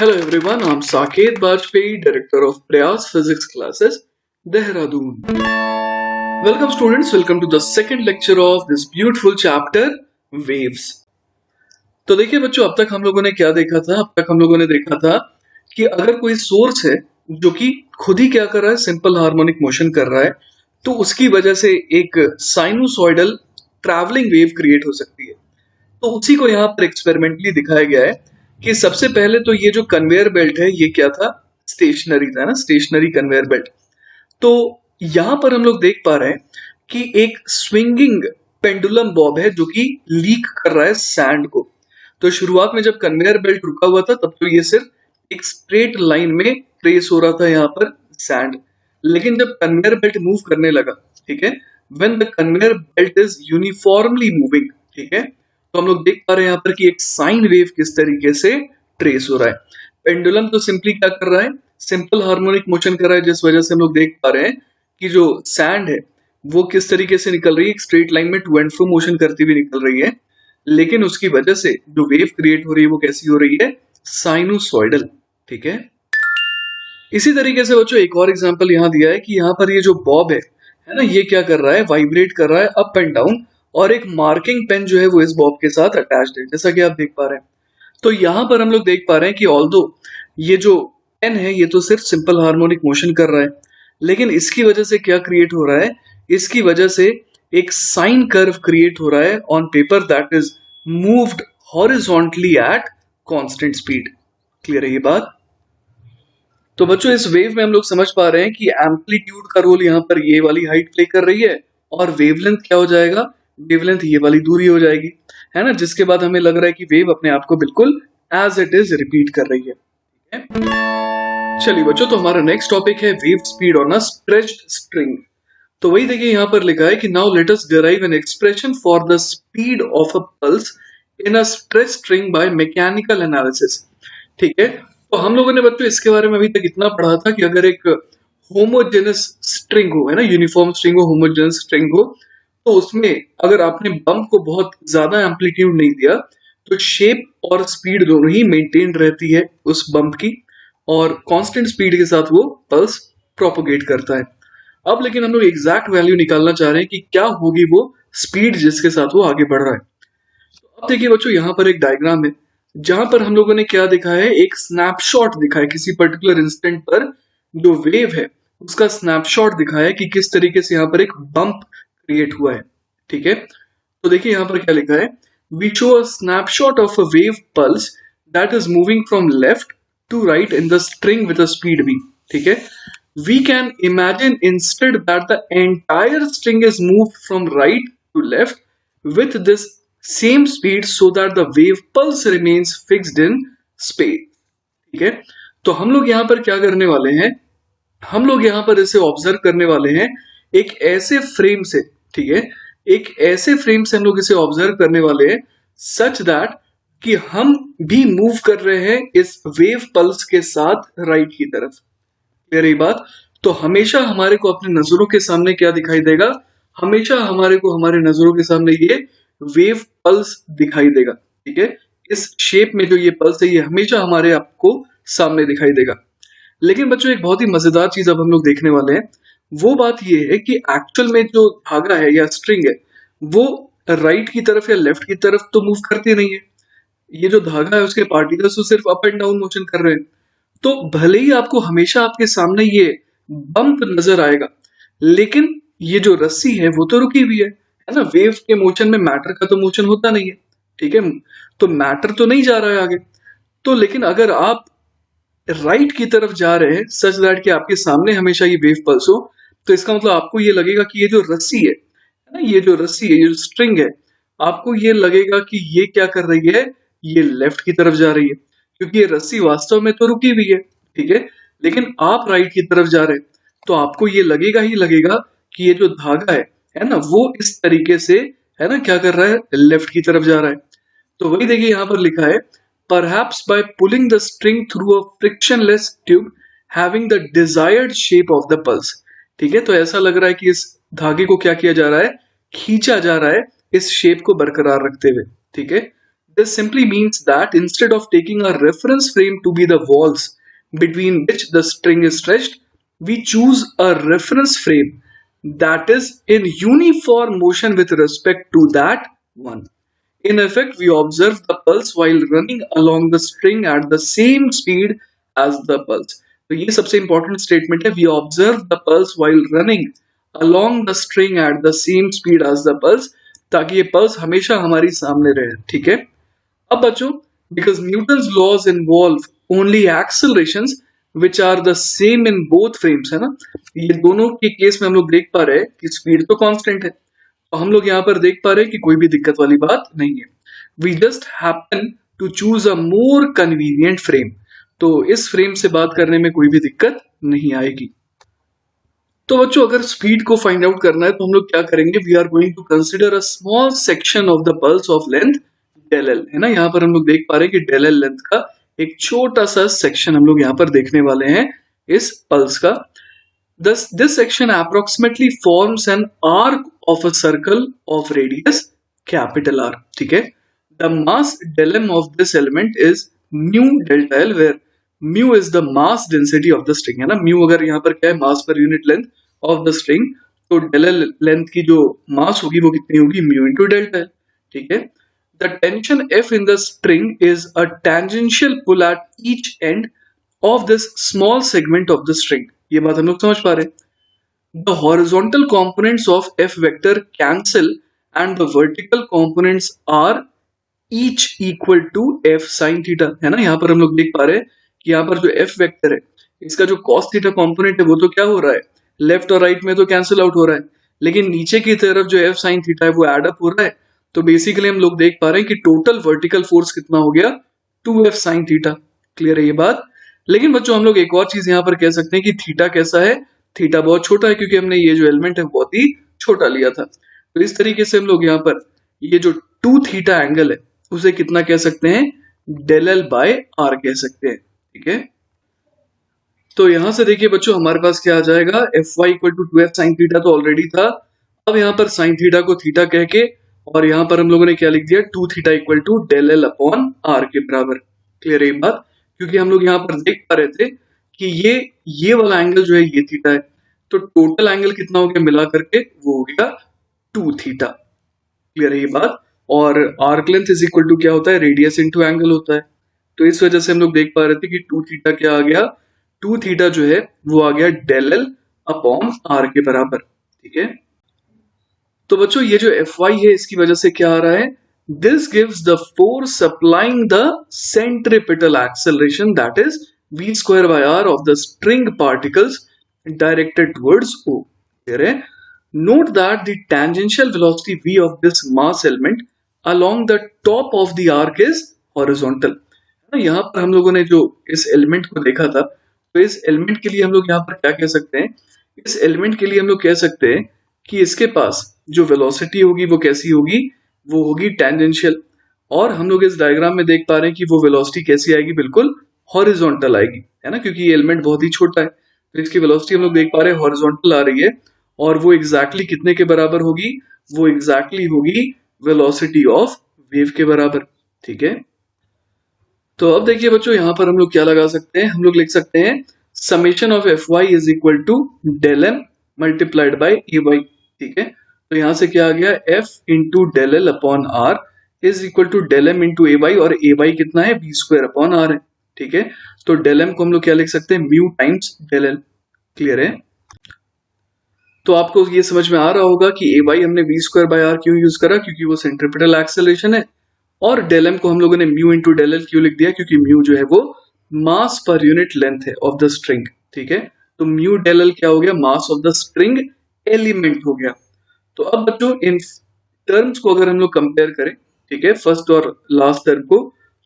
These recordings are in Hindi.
Hello everyone, I'm Saket Bajpayee, Director of Prayas Physics Classes, Dehradun. Welcome students, welcome to the second lecture of this beautiful chapter, Waves. तो देखिए बच्चों, अब तक हम लोगों ने क्या देखा था? अब तक हम लोगों ने देखा था कि अगर कोई सोर्स है जो कि खुद ही क्या कर रहा है, सिंपल हार्मोनिक मोशन कर रहा है, तो उसकी वजह से एक साइनोसॉइडल ट्रैवलिंग वेव क्रिएट हो सकती है। तो उसी को यहाँ पर एक्सपेरिमेंटली दिखाया गया है कि सबसे पहले तो ये जो कन्वेयर बेल्ट है ये क्या था, स्टेशनरी था ना, स्टेशनरी कन्वेयर बेल्ट। तो यहां पर हम लोग देख पा रहे हैं कि एक स्विंगिंग पेंडुलम बॉब है जो कि लीक कर रहा है सैंड को। तो शुरुआत में जब कन्वेयर बेल्ट रुका हुआ था तब तो ये सिर्फ एक स्ट्रेट लाइन में ट्रेस हो रहा था यहाँ पर सैंड, लेकिन जब कन्वेयर बेल्ट मूव करने लगा, ठीक है, when the conveyor belt is uniformly moving, ठीक है, तो हम लोग देख पा रहे हैं यहाँ पर कि एक साइन वेव किस तरीके से ट्रेस हो रहा है। पेंडुलम तो सिंपली क्या कर रहा है, सिंपल हार्मोनिक मोशन कर रहा है, जिस वजह से हम लोग देख पा रहे हैं कि जो सैंड है वो किस तरीके से निकल रही है, एक स्ट्रेट लाइन में टू एंड फ्रो मोशन करती हुई निकल रही है, लेकिन उसकी वजह से जो वेव क्रिएट हो रही है वो कैसी हो रही है, साइनोसॉइडल। ठीक है, इसी तरीके से बच्चों एक और एग्जांपल यहाँ दिया है कि यहाँ पर ये जो बॉब है ना, ये क्या कर रहा है, वाइब्रेट कर रहा है अप एंड डाउन, और एक मार्किंग पेन जो है वो इस बॉब के साथ अटैच्ड है, जैसा कि आप देख पा रहे हैं। तो यहाँ पर हम लोग देख पा रहे हैं कि ऑल्दो ये जो पेन है ये तो सिर्फ सिंपल हार्मोनिक मोशन कर रहा है, लेकिन इसकी वजह से क्या क्रिएट हो रहा है, इसकी वजह से एक साइन कर्व क्रिएट हो रहा है on paper that is moved horizontally at constant speed. Clear है ये बात? तो बच्चों इस वेव में हम लोग समझ पा रहे हैं कि एम्पलीट्यूड का रोल यहाँ पर ये वाली हाइट प्ले कर रही है, और वेवलेंथ क्या हो जाएगा, वेवलेंथ ये वाली दूरी हो जाएगी, है ना, जिसके बाद हमें लग रहा है कि वेव अपने आप को बिल्कुल एज इट इज रिपीट कर रही है। ठीक है, चलिए बच्चों, तो हमारा नेक्स्ट टॉपिक है wave speed on a stretched string. तो वही देखिए यहाँ पर लिखा है कि now let us derive an expression for the speed of a pulse in a stretch string by mechanical analysis. ठीक है, तो हम लोगों ने बच्चों इसके बारे में अभी तक इतना पढ़ा था कि अगर एक होमोजेनस स्ट्रिंग हो, है ना, यूनिफॉर्म स्ट्रिंग हो, होमोजेनस स्ट्रिंग हो, तो उसमें अगर आपने बम्प को बहुत ज्यादा एम्पलीट्यूड नहीं दिया तो शेप और स्पीड दोनों ही मेंटेन रहती है उस बम्प की, और कांस्टेंट स्पीड के साथ वो पल्स प्रोपोगेट करता है। अब लेकिन हम लोग एग्जैक्ट वैल्यू निकालना चाह रहे हैं कि क्या होगी वो स्पीड जिसके साथ वो आगे बढ़ रहा है। तो अब देखिए बच्चों यहाँ पर एक डायग्राम है जहां पर हम लोगों ने क्या दिखा है, एक स्नैपशॉट दिखा है किसी पर्टिकुलर इंस्टेंट पर जो वेव है उसका स्नैपशॉट दिखाया है कि किस तरीके से यहाँ पर एक बम्प क्रिएट हुआ है। ठीक है, तो देखिए यहाँ पर क्या लिखा है, we show a snapshot of a wave pulse that is moving from left to right in the string with a speed v। ठीक है, we can imagine instead that the entire string is moved from right to left with this same speed so that the wave pulse remains fixed in space। ठीक है, तो हम लोग यहाँ पर क्या करने वाले हैं, हम लोग यहाँ पर इसे ऑब्जर्व करने वाले हैं एक ऐसे फ्रेम से। ठीक है, एक ऐसे फ्रेम से हम लोग इसे ऑब्जर्व करने वाले हैं सच दैट कि हम भी मूव कर रहे हैं इस वेव पल्स के साथ राइट की तरफ। क्लियर बात? तो हमेशा हमारे को अपने नजरों के सामने क्या दिखाई देगा, हमेशा हमारे को हमारे नजरों के सामने ये वेव पल्स दिखाई देगा। ठीक है, इस शेप में जो ये पल्स है ये हमेशा हमारे आपको सामने दिखाई देगा। लेकिन बच्चों एक बहुत ही मजेदार चीज अब हम लोग देखने वाले हैं, वो बात ये है कि एक्चुअल में जो धागा है या स्ट्रिंग है वो राइट की तरफ या लेफ्ट की तरफ तो मूव करती नहीं है। ये जो धागा है उसके पार्टिकल्स तो सिर्फ अप एंड डाउन मोशन कर रहे हैं। तो भले ही आपको हमेशा आपके सामने ये बम्प नजर आएगा, लेकिन ये जो रस्सी है वो तो रुकी हुई है ना, वेव के मोशन में मैटर का तो मोशन होता नहीं है। ठीक है, तो मैटर तो नहीं जा रहा है आगे। तो लेकिन अगर आप राइट की तरफ जा रहे हैं सच दैट कि आपके सामने हमेशा ये वेव पल्स हो, तो इसका मतलब आपको ये लगेगा कि ये जो रस्सी है ना, ये जो रस्सी है, ये जो स्ट्रिंग है, आपको ये लगेगा कि ये क्या कर रही है, ये लेफ्ट की तरफ जा रही है, क्योंकि ये रस्सी वास्तव में तो रुकी हुई है। ठीक है, लेकिन आप राइट की तरफ जा रहे हैं तो आपको ये लगेगा ही लगेगा कि ये जो धागा है ना, वो इस तरीके से, है ना, क्या कर रहा है, लेफ्ट की तरफ जा रहा है। तो वही देखिए यहाँ पर लिखा है, perhaps by pulling the string through a frictionless tube having the desired shape of the pulse। ठीक है, तो ऐसा लग रहा है कि इस धागे को क्या किया जा रहा है, खींचा जा रहा है इस शेप को बरकरार रखते हुए। ठीक है, This simply means that instead of taking a reference frame to be the walls between which the string is stretched, we choose a reference frame that is in uniform motion with respect to that one. In effect, we observe the pulse while running along the string at the same speed as the pulse. तो ये सबसे important statement है. We observe the pulse while running along the string at the same speed as the pulse, ताकि ये pulse हमेशा हमारी सामने रहे. ठीक है. अब बच्चों, because Newton's laws involve only accelerations which are the same in both frames, है ना. ये दोनों के केस में हम लोग देख पा रहे हैं कि स्पीड तो कांस्टेंट है, तो हम लोग यहाँ पर देख पा रहे हैं कि कोई भी दिक्कत वाली बात नहीं है. We just happen to choose a more convenient frame. तो इस फ्रेम से बात करने में कोई भी दिक्कत नहीं आएगी. तो बच्चों, अगर स्पीड को फाइंड आउट करना है तो हम लोग क्या करेंगे, we are going to consider a small section of the pulse of length del L, है ना. यहाँ पर हम लोग देख पा रहे हैं कि डेल एल लेंथ का एक छोटा सा सेक्शन हम लोग यहाँ पर देखने वाले हैं इस पल्स का. Thus, this section approximately forms an arc of a circle of radius capital R. ठीक है. The mass del m of this element is mu delta L, where mu is the mass density of the string, है ना. mu अगर यहाँ पर क्या है, mass per unit length of the string, तो del L length की जो mass होगी वो कितनी होगी, mu into delta L. ठीक है. The tension F in the string is a tangential pull at each end of this small segment of the string. ये बात हम लोग समझ पा रहे हैं. The horizontal components of F vector cancel and the vertical components are each equal to F sin theta, है ना. यहाँ पर हम लोग देख पा रहे हैं कि यहाँ पर जो F वेक्टर है, इसका जो cos theta component है वो तो क्या हो रहा है, लेफ्ट और राइट में तो कैंसिल आउट हो रहा है, लेकिन नीचे की तरफ जो F sin theta है वो एड अप हो रहा है. तो बेसिकली हम लोग देख पा रहे हैं कि टोटल वर्टिकल फोर्स कितना हो गया, 2F sin theta. क्लियर है ये बात. लेकिन बच्चों, हम लोग एक और चीज यहाँ पर कह सकते हैं कि थीटा कैसा है, थीटा बहुत छोटा है, क्योंकि हमने ये जो एलिमेंट है बहुत ही छोटा लिया था. तो इस तरीके से हम लोग यहाँ पर ये जो 2 थीटा एंगल है उसे कितना कह सकते हैं, डेल एल बाय आर कह सकते हैं. ठीक है. तो यहां से देखिए बच्चों, हमारे पास क्या आ जाएगा, F Y equal to 2f sine theta तो ऑलरेडी था. अब यहाँ पर साइन थीटा को थीटा कह के, और यहाँ पर हम लोगों ने क्या लिख दिया, 2 theta equal to del L upon R के बराबर. क्लियर है ये बात. क्योंकि हम लोग यहाँ पर देख पा रहे थे कि ये वाला एंगल जो है ये थीटा है, तो टोटल एंगल कितना हो गया मिला करके, वो हो गया 2 थीटा. क्लियर है ये बात. और arc length is equal to क्या होता है, रेडियस इनटू एंगल होता है. तो इस वजह से हम लोग देख पा रहे थे कि 2 थीटा क्या आ गया, 2 थीटा जो है वो आ गया डेल एल अपॉन आर के बराबर. ठीक है. तो बच्चों, ये जो एफ वाई है इसकी वजह से क्या आ रहा है, this gives the force applying the centripetal acceleration, that is v square by r of the string particles directed towards O. Here, note that the tangential velocity v of this mass element along the top of the arc is horizontal. यहाँ पर हम लोगों ने जो इस एलिमेंट को देखा था, तो इस एलिमेंट के लिए हम लोग यहाँ पर क्या कह सकते हैं, इस एलिमेंट के लिए हम लोग कह सकते हैं कि इसके पास जो वेलोसिटी होगी वो कैसी होगी, वो होगी टेंजेंशियल. और हम लोग इस डायग्राम में देख पा रहे हैं कि वो वेलोसिटी कैसी आएगी, बिल्कुल हॉरिजॉन्टल आएगी, है ना. क्योंकि ये एलिमेंट बहुत ही छोटा है, तो इसकी वेलोसिटी हम लोग देख पा रहे हैं हॉरिजॉन्टल आ रही है. और वो एग्जैक्टली कितने के बराबर होगी, वो एग्जैक्टली होगी वेलोसिटी ऑफ वेव के बराबर. ठीक है. तो अब देखिए बच्चों, यहाँ पर हम लोग क्या लगा सकते हैं, हम लोग लिख सकते हैं summation of F Y is equal to del M multiplied by A Y. ठीक है. तो यहां से क्या आ गया, f into del L upon R is equal to del M into A Y, और ए वाई कितना है, बी स्क्वायर अपॉन आर है. ठीक है. तो डेल एम को हम लोग क्या लिख सकते हैं, mu times del L. Clear है. तो आपको ये समझ में आ रहा होगा कि ए वाई हमने वी स्क्वायर बाय आर क्यों यूज करा, क्योंकि वो सेंट्रिपिटल एक्सेलरेशन है. और डेल एम को हम लोगों ने म्यू इंटू डेल एल क्यों लिख दिया, क्योंकि म्यू जो है वो मास पर यूनिट लेंथ है ऑफ द स्ट्रिंग. ठीक है. तो म्यू डेल एल क्या हो गया, मास ऑफ द स्ट्रिंग एलिमेंट हो गया. तो अब बच्चों, इन टर्म्स को अगर हम लोग कंपेयर करें, ठीक है, फर्स्ट और लास्ट टर्म को,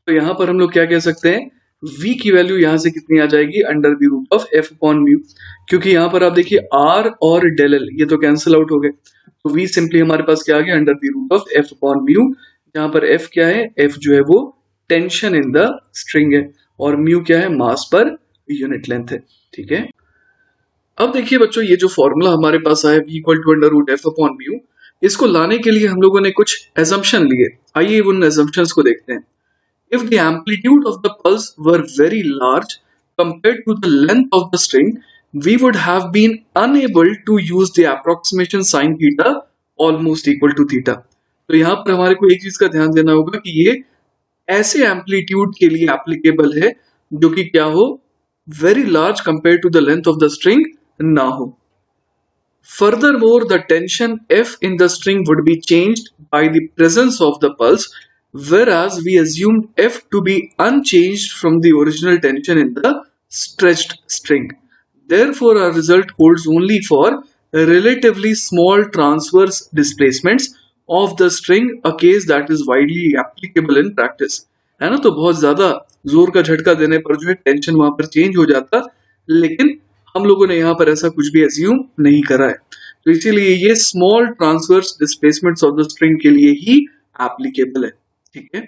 तो यहां पर हम लोग क्या कह सकते हैं, v की वैल्यू यहां से कितनी आ जाएगी, under the root of f upon mu. क्योंकि यहां पर आप देखिए r और डेल एल ये तो कैंसिल आउट हो गए, तो v सिंपली हमारे पास क्या आ गया, under the root of f upon mu. जहां पर f क्या है, f जो है वो टेंशन इन द स्ट्रिंग है, और म्यू क्या है, मास पर यूनिट लेंथ है. ठीक है. अब देखिए बच्चों, ये जो फॉर्मूला हमारे पास आया v equal to under root F upon mu, इसको लाने के लिए हम लोगों ने कुछ एजम्पशन लिए, आइए उन एजम्पशंस को देखते हैं। If the amplitude of the pulse were very large compared to the length of the string, we would have been unable to use the approximation sin theta almost equal to theta. तो यहाँ पर हमारे को एक चीज का ध्यान देना होगा कि ये ऐसे एम्पलीट्यूड के लिए एप्लीकेबल है जो कि क्या हो, very large compare to the length of the string ना हो। Furthermore, the tension F in the string would be changed by the presence of the pulse, whereas we assumed F to be unchanged from the original tension in the stretched string. Therefore, our result holds only for relatively small transverse displacements of the string, a case that is widely applicable in practice. है ना, तो बहुत ज्यादा जोर का झटका देने पर जो है टेंशन वहां पर चेंज हो जाता, लेकिन हम लोगों ने यहाँ पर ऐसा कुछ भी एज्यूम नहीं करा है, तो इसीलिए ये small transverse displacements of the string के लिए ही एप्लीकेबल है। ठीक है,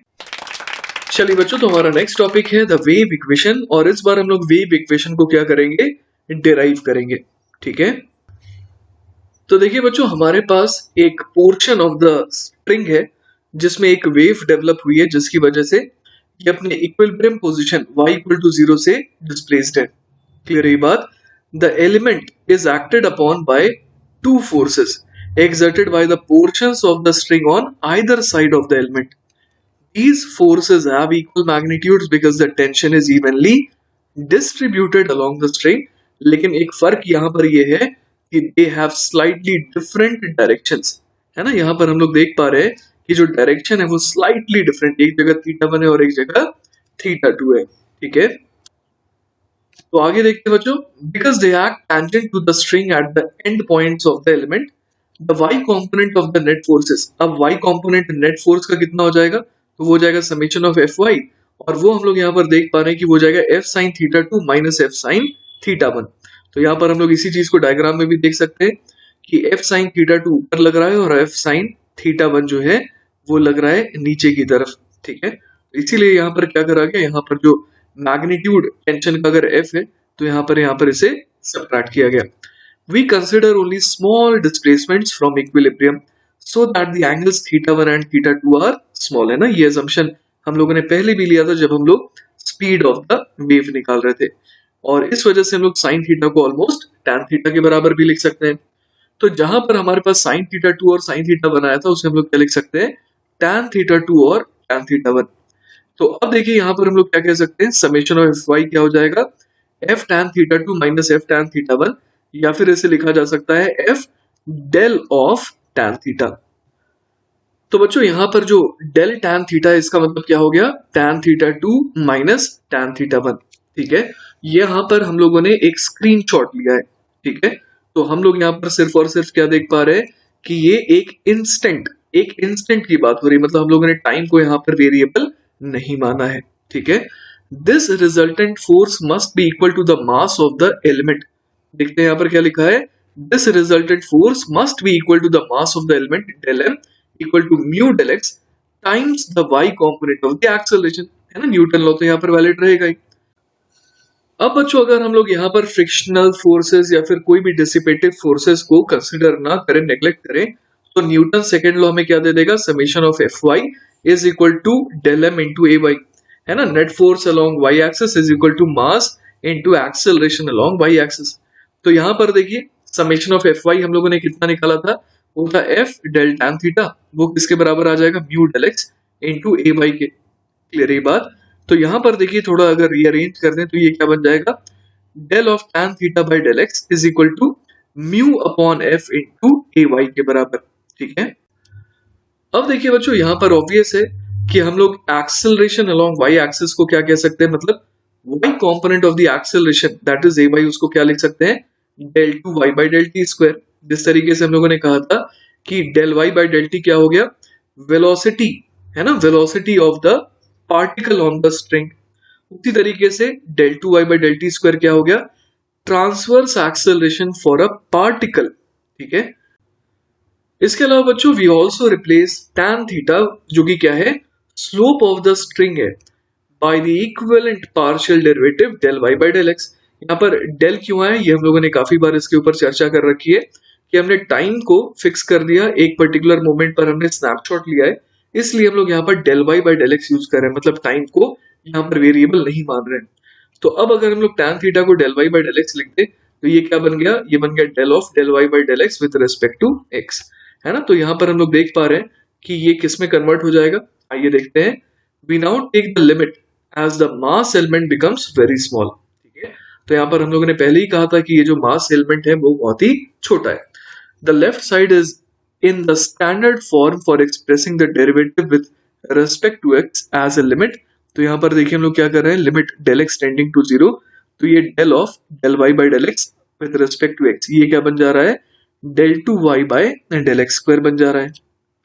चलिए बच्चों, तो हमारा नेक्स्ट टॉपिक है द वेव इक्वेशन, और इस बार हम लोग वेव इक्वेशन को क्या करेंगे, डिराइव करेंगे। ठीक है, तो देखिए बच्चों, हमारे पास एक पोर्शन ऑफ द स्ट्रिंग है जिसमें एक वेव डेवलप हुई है, जिसकी वजह से ये अपने equilibrium position y equal to 0 से डिस्प्लेस्ड है। क्लियर है ये बात? The element is acted upon by two forces exerted by the portions of the string on either side of the element. These forces have equal magnitudes because the tension is evenly distributed along the string. लेकिन एक फर्क यहाँ पर ये है कि they have slightly different directions, है ना। यहाँ पर हम लोग देख पा रहे हैं कि जो डायरेक्शन है वो slightly different, एक जगह θ1 है और एक जगह θ2 है। ठीक है, तो आगे देखते हैं बच्चों, because they act tangent to the string at the end points of the element, the Y component of the net forces. अब वाई कॉम्पोनेंट नेट फोर्स का कितना हो जाएगा, तो वो हो जाएगा समेशन ऑफ एफ वाई, और वो हम लोग यहाँ पर देख पा रहे हैं कि वो हो जाएगा F sine theta two minus F sine theta one. तो यहाँ पर हम लोग इसी चीज को डायग्राम में भी देख सकते हैं कि एफ साइन थीटा टू ऊपर लग रहा है और एफ साइन थीटा वन जो है वो लग रहा है नीचे की तरफ। ठीक है, इसीलिए यहाँ पर क्या करा गया, यहाँ पर जो मैग्नीट्यूड टेंशन का अगर एफ है तो यहाँ पर इसे सबट्रैक्ट किया गया। We consider only small displacements from equilibrium so that the angles theta one and theta two are small, है ना। ये असम्पशन हम लोगों ने पहले भी लिया था जब हम लोग स्पीड ऑफ द वेव निकाल रहे थे, और इस वजह से हम लोग साइन थीटा को ऑलमोस्ट टैन थीटा के बराबर भी लिख सकते हैं। तो जहां पर हमारे पास साइन थीटा टू और साइन थीटा बनाया था उसे हम लोग क्या लिख सकते हैं, टैन थीटा टू और टैन थीटा वन। तो अब देखिए यहाँ पर हम लोग क्या कह सकते हैं, समेशन ऑफ एफ वाई क्या हो जाएगा, F tan theta two minus F tan theta one, या फिर इसे लिखा जा सकता है F del of tan theta. तो बच्चों यहाँ पर जो डेल टैन थीटा है इसका मतलब क्या हो गया, tan theta two minus tan theta one. ठीक है, यहाँ पर हम लोगों ने एक स्क्रीनशॉट लिया है। ठीक है, तो हम लोग यहाँ पर सिर्फ और सिर्फ क्या देख पा रहे हैं कि ये एक इंस्टेंट की बात हो रही है, मतलब हम लोगों ने टाइम को यहाँ पर वेरिएबल नहीं माना है। ठीक है, this resultant force must be equal to the mass of the element. देखते हैं यहाँ पर क्या लिखा है, this resultant force must be equal to the mass of the element del M equal to mu del X times the Y component of the acceleration, है ना। न्यूटन लॉ तो यहाँ पर वैलिड रहेगा ही। अब बच्चों अगर हम लोग यहाँ पर फ्रिक्शनल फोर्सेस या फिर कोई भी डिसिपेटिव फोर्सेस को कंसिडर ना करें, नेग्लेक्ट करें, तो न्यूटन सेकेंड लॉ में क्या दे देगा, summation of F Y is equal to del M into A Y, है ना। Net force along Y axis is equal to mass into acceleration along Y axis. तो यहाँ पर देखिए समेशन ऑफ एफ वाई हम लोगों ने कितना निकाला था, वो था एफ डेल टैन थीटा, वो किसके बराबर आ जाएगा, mu del x into A Y के। क्लियर है बात? तो यहाँ पर देखिए थोड़ा अगर रीअरेंज कर दें तो ये क्या बन जाएगा, del of tan theta by del X is equal to mu upon F into A Y के बराबर। ठीक है, अब देखिए बच्चों यहाँ पर ऑब्वियस है कि हम लोग एक्सेलरेशन अलोंग वाई एक्सिस को क्या कह सकते हैं, मतलब Y component of the acceleration that is A Y, उसको क्या लिख सकते हैं, del two Y by del T square. जिस तरीके से हम लोगों ने कहा था कि del Y by del T क्या हो गया, वेलोसिटी, है ना, velocity of the particle on the string. उसी तरीके से del two Y by del T square क्या हो गया, transverse acceleration for a particle. ठीक है, इसके अलावा बच्चों we also replace tan theta, जो कि क्या है, स्लोप ऑफ द स्ट्रिंग है, by the equivalent partial derivative del Y by del X. यहाँ पर डेल क्यों आया, ये हम लोगों ने काफी बार इसके ऊपर चर्चा कर रखी है। कि हमने टाइम को फिक्स कर दिया, एक पर्टिकुलर मोमेंट पर हमने स्नैपशॉट लिया है, इसलिए हम लोग यहाँ पर del Y by del X use कर रहे हैं, मतलब टाइम को यहाँ पर वेरिएबल नहीं मान रहे हैं। तो अब अगर हम लोग tan थीटा को del Y by del X लिखते तो ये क्या बन गया, ये बन गया del of del Y by del X with respect to X, है ना। तो यहाँ पर हम लोग देख पा रहे हैं कि ये किस में कन्वर्ट हो जाएगा, आइए देखते हैं। We now take the limit as the mass element becomes very small, ठीक है। तो यहाँ पर हम लोगों ने पहले ही कहा था कि ये जो मास एलिमेंट है वो बहुत ही छोटा है। The left side is in the standard form for expressing the derivative with respect to x as a limit। तो यहाँ पर देखिए हम लोग क्या कर रहे हैं, limit del X tending to zero, तो ये del of del Y by del X with respect to X, ये क्या बन जा रहा है, del two Y by del X square बन जा रहा है।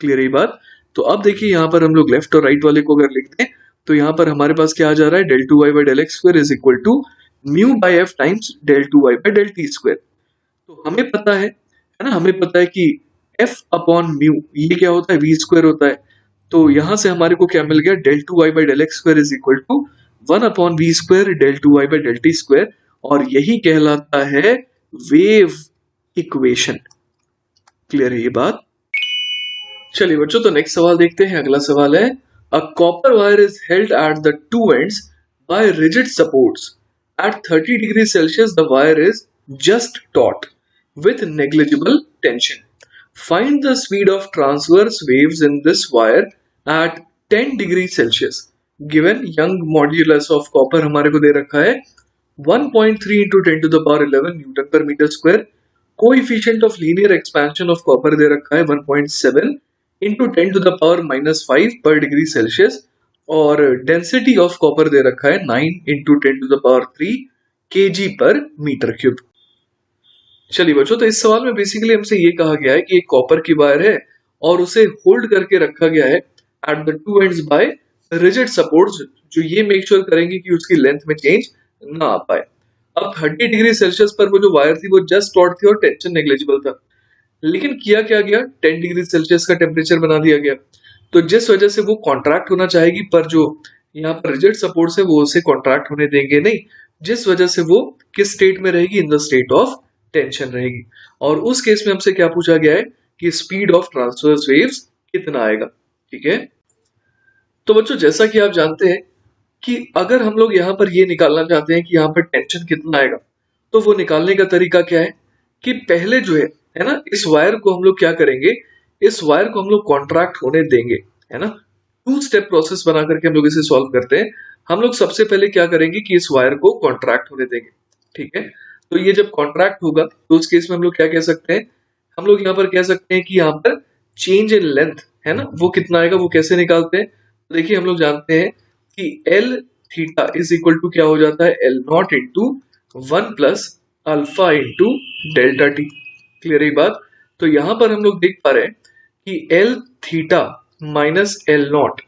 क्लियर है ये बात। तो अब देखिए यहाँ पर हम लोग लेफ्ट और राइट वाले को अगर लिखते हैं तो यहाँ पर हमारे पास क्या आ जा रहा है, del two Y by del X square is equal to mu by F times del two Y by del T square. तो हमें पता है ना, हमें पता है कि एफ अपॉन म्यू ये क्या होता है, वी स्क्वायर होता है। तो यहां से हमारे को क्या मिल गया, del two Y by del X square is equal to one upon V square del two Y by del T square, और यही कहलाता है वेव इक्वेशन। क्लियर है ये बात। चलिए बच्चों, तो नेक्स्ट सवाल देखते हैं। अगला सवाल है, a copper wire is held at the two ends by rigid supports at 30 degree Celsius the wire is just taut with negligible tension. Find the speed of transverse waves in this wire at 10 degree Celsius. Given young modulus of copper हमारे को दे रखा है 1.3 into 10 to the power 11 newton पर metre square. Coefficient of linear expansion of copper दे रखा है 1.7 into 10 to the power -5 पर डिग्री सेल्सियस, और डेंसिटी ऑफ कॉपर दे रखा है 9 into 10 to the power 3 kg पर मीटर क्यूब। चलिए बच्चों, तो इस सवाल में बेसिकली हमसे ये कहा गया है कि एक कॉपर की वायर है और उसे होल्ड करके रखा गया है at the two ends by rigid supports, जो ये मेक श्योर करेंगे कि उसकी लेंथ में चेंज ना आ पाए। अब 30 डिग्री सेल्सियस पर वो जो वायर थी वो जस्ट टॉट थी और टेंशन नेग्लिजिबल था, लेकिन किया क्या गया, 10 डिग्री सेल्सियस का टेम्परेचर बना दिया गया। तो जिस वजह से वो कॉन्ट्रैक्ट होना चाहेगी, पर जो यहाँ पर रिजिड सपोर्ट्स है वो उसे कॉन्ट्रैक्ट होने देंगे नहीं, जिस वजह से वो किस स्टेट में रहेगी, in the state of tension रहेगी। और उस केस में हमसे क्या पूछा गया है कि स्पीड ऑफ ट्रांसवर्स वेव्स कितना आएगा, ठीक है। तो बच्चों, जैसा कि आप जानते हैं कि अगर हम लोग यहाँ पर ये निकालना चाहते हैं कि यहाँ पर टेंशन कितना आएगा, तो वो निकालने का तरीका क्या है कि पहले जो है ना, इस वायर को हम लोग क्या करेंगे, इस वायर को हम लोग कॉन्ट्रैक्ट होने देंगे, है ना। टू स्टेप प्रोसेस बना करके हम लोग इसे सॉल्व करते हैं। हम लोग सबसे पहले क्या करेंगे कि इस वायर को कॉन्ट्रैक्ट होने देंगे, ठीक है। तो ये जब कॉन्ट्रैक्ट होगा तो उस केस में हम लोग क्या कह सकते हैं, हम लोग यहाँ पर कह सकते हैं कि यहाँ पर चेंज इन लेंथ है ना, वो कितना आएगा, वो कैसे निकालते हैं। तो देखिए हम लोग जानते हैं कि L theta is equal to क्या हो जाता है, L not into 1 plus alpha into delta T. Clear है बात। तो यहाँ पर हम लोग देख पा रहे हैं कि L theta minus L not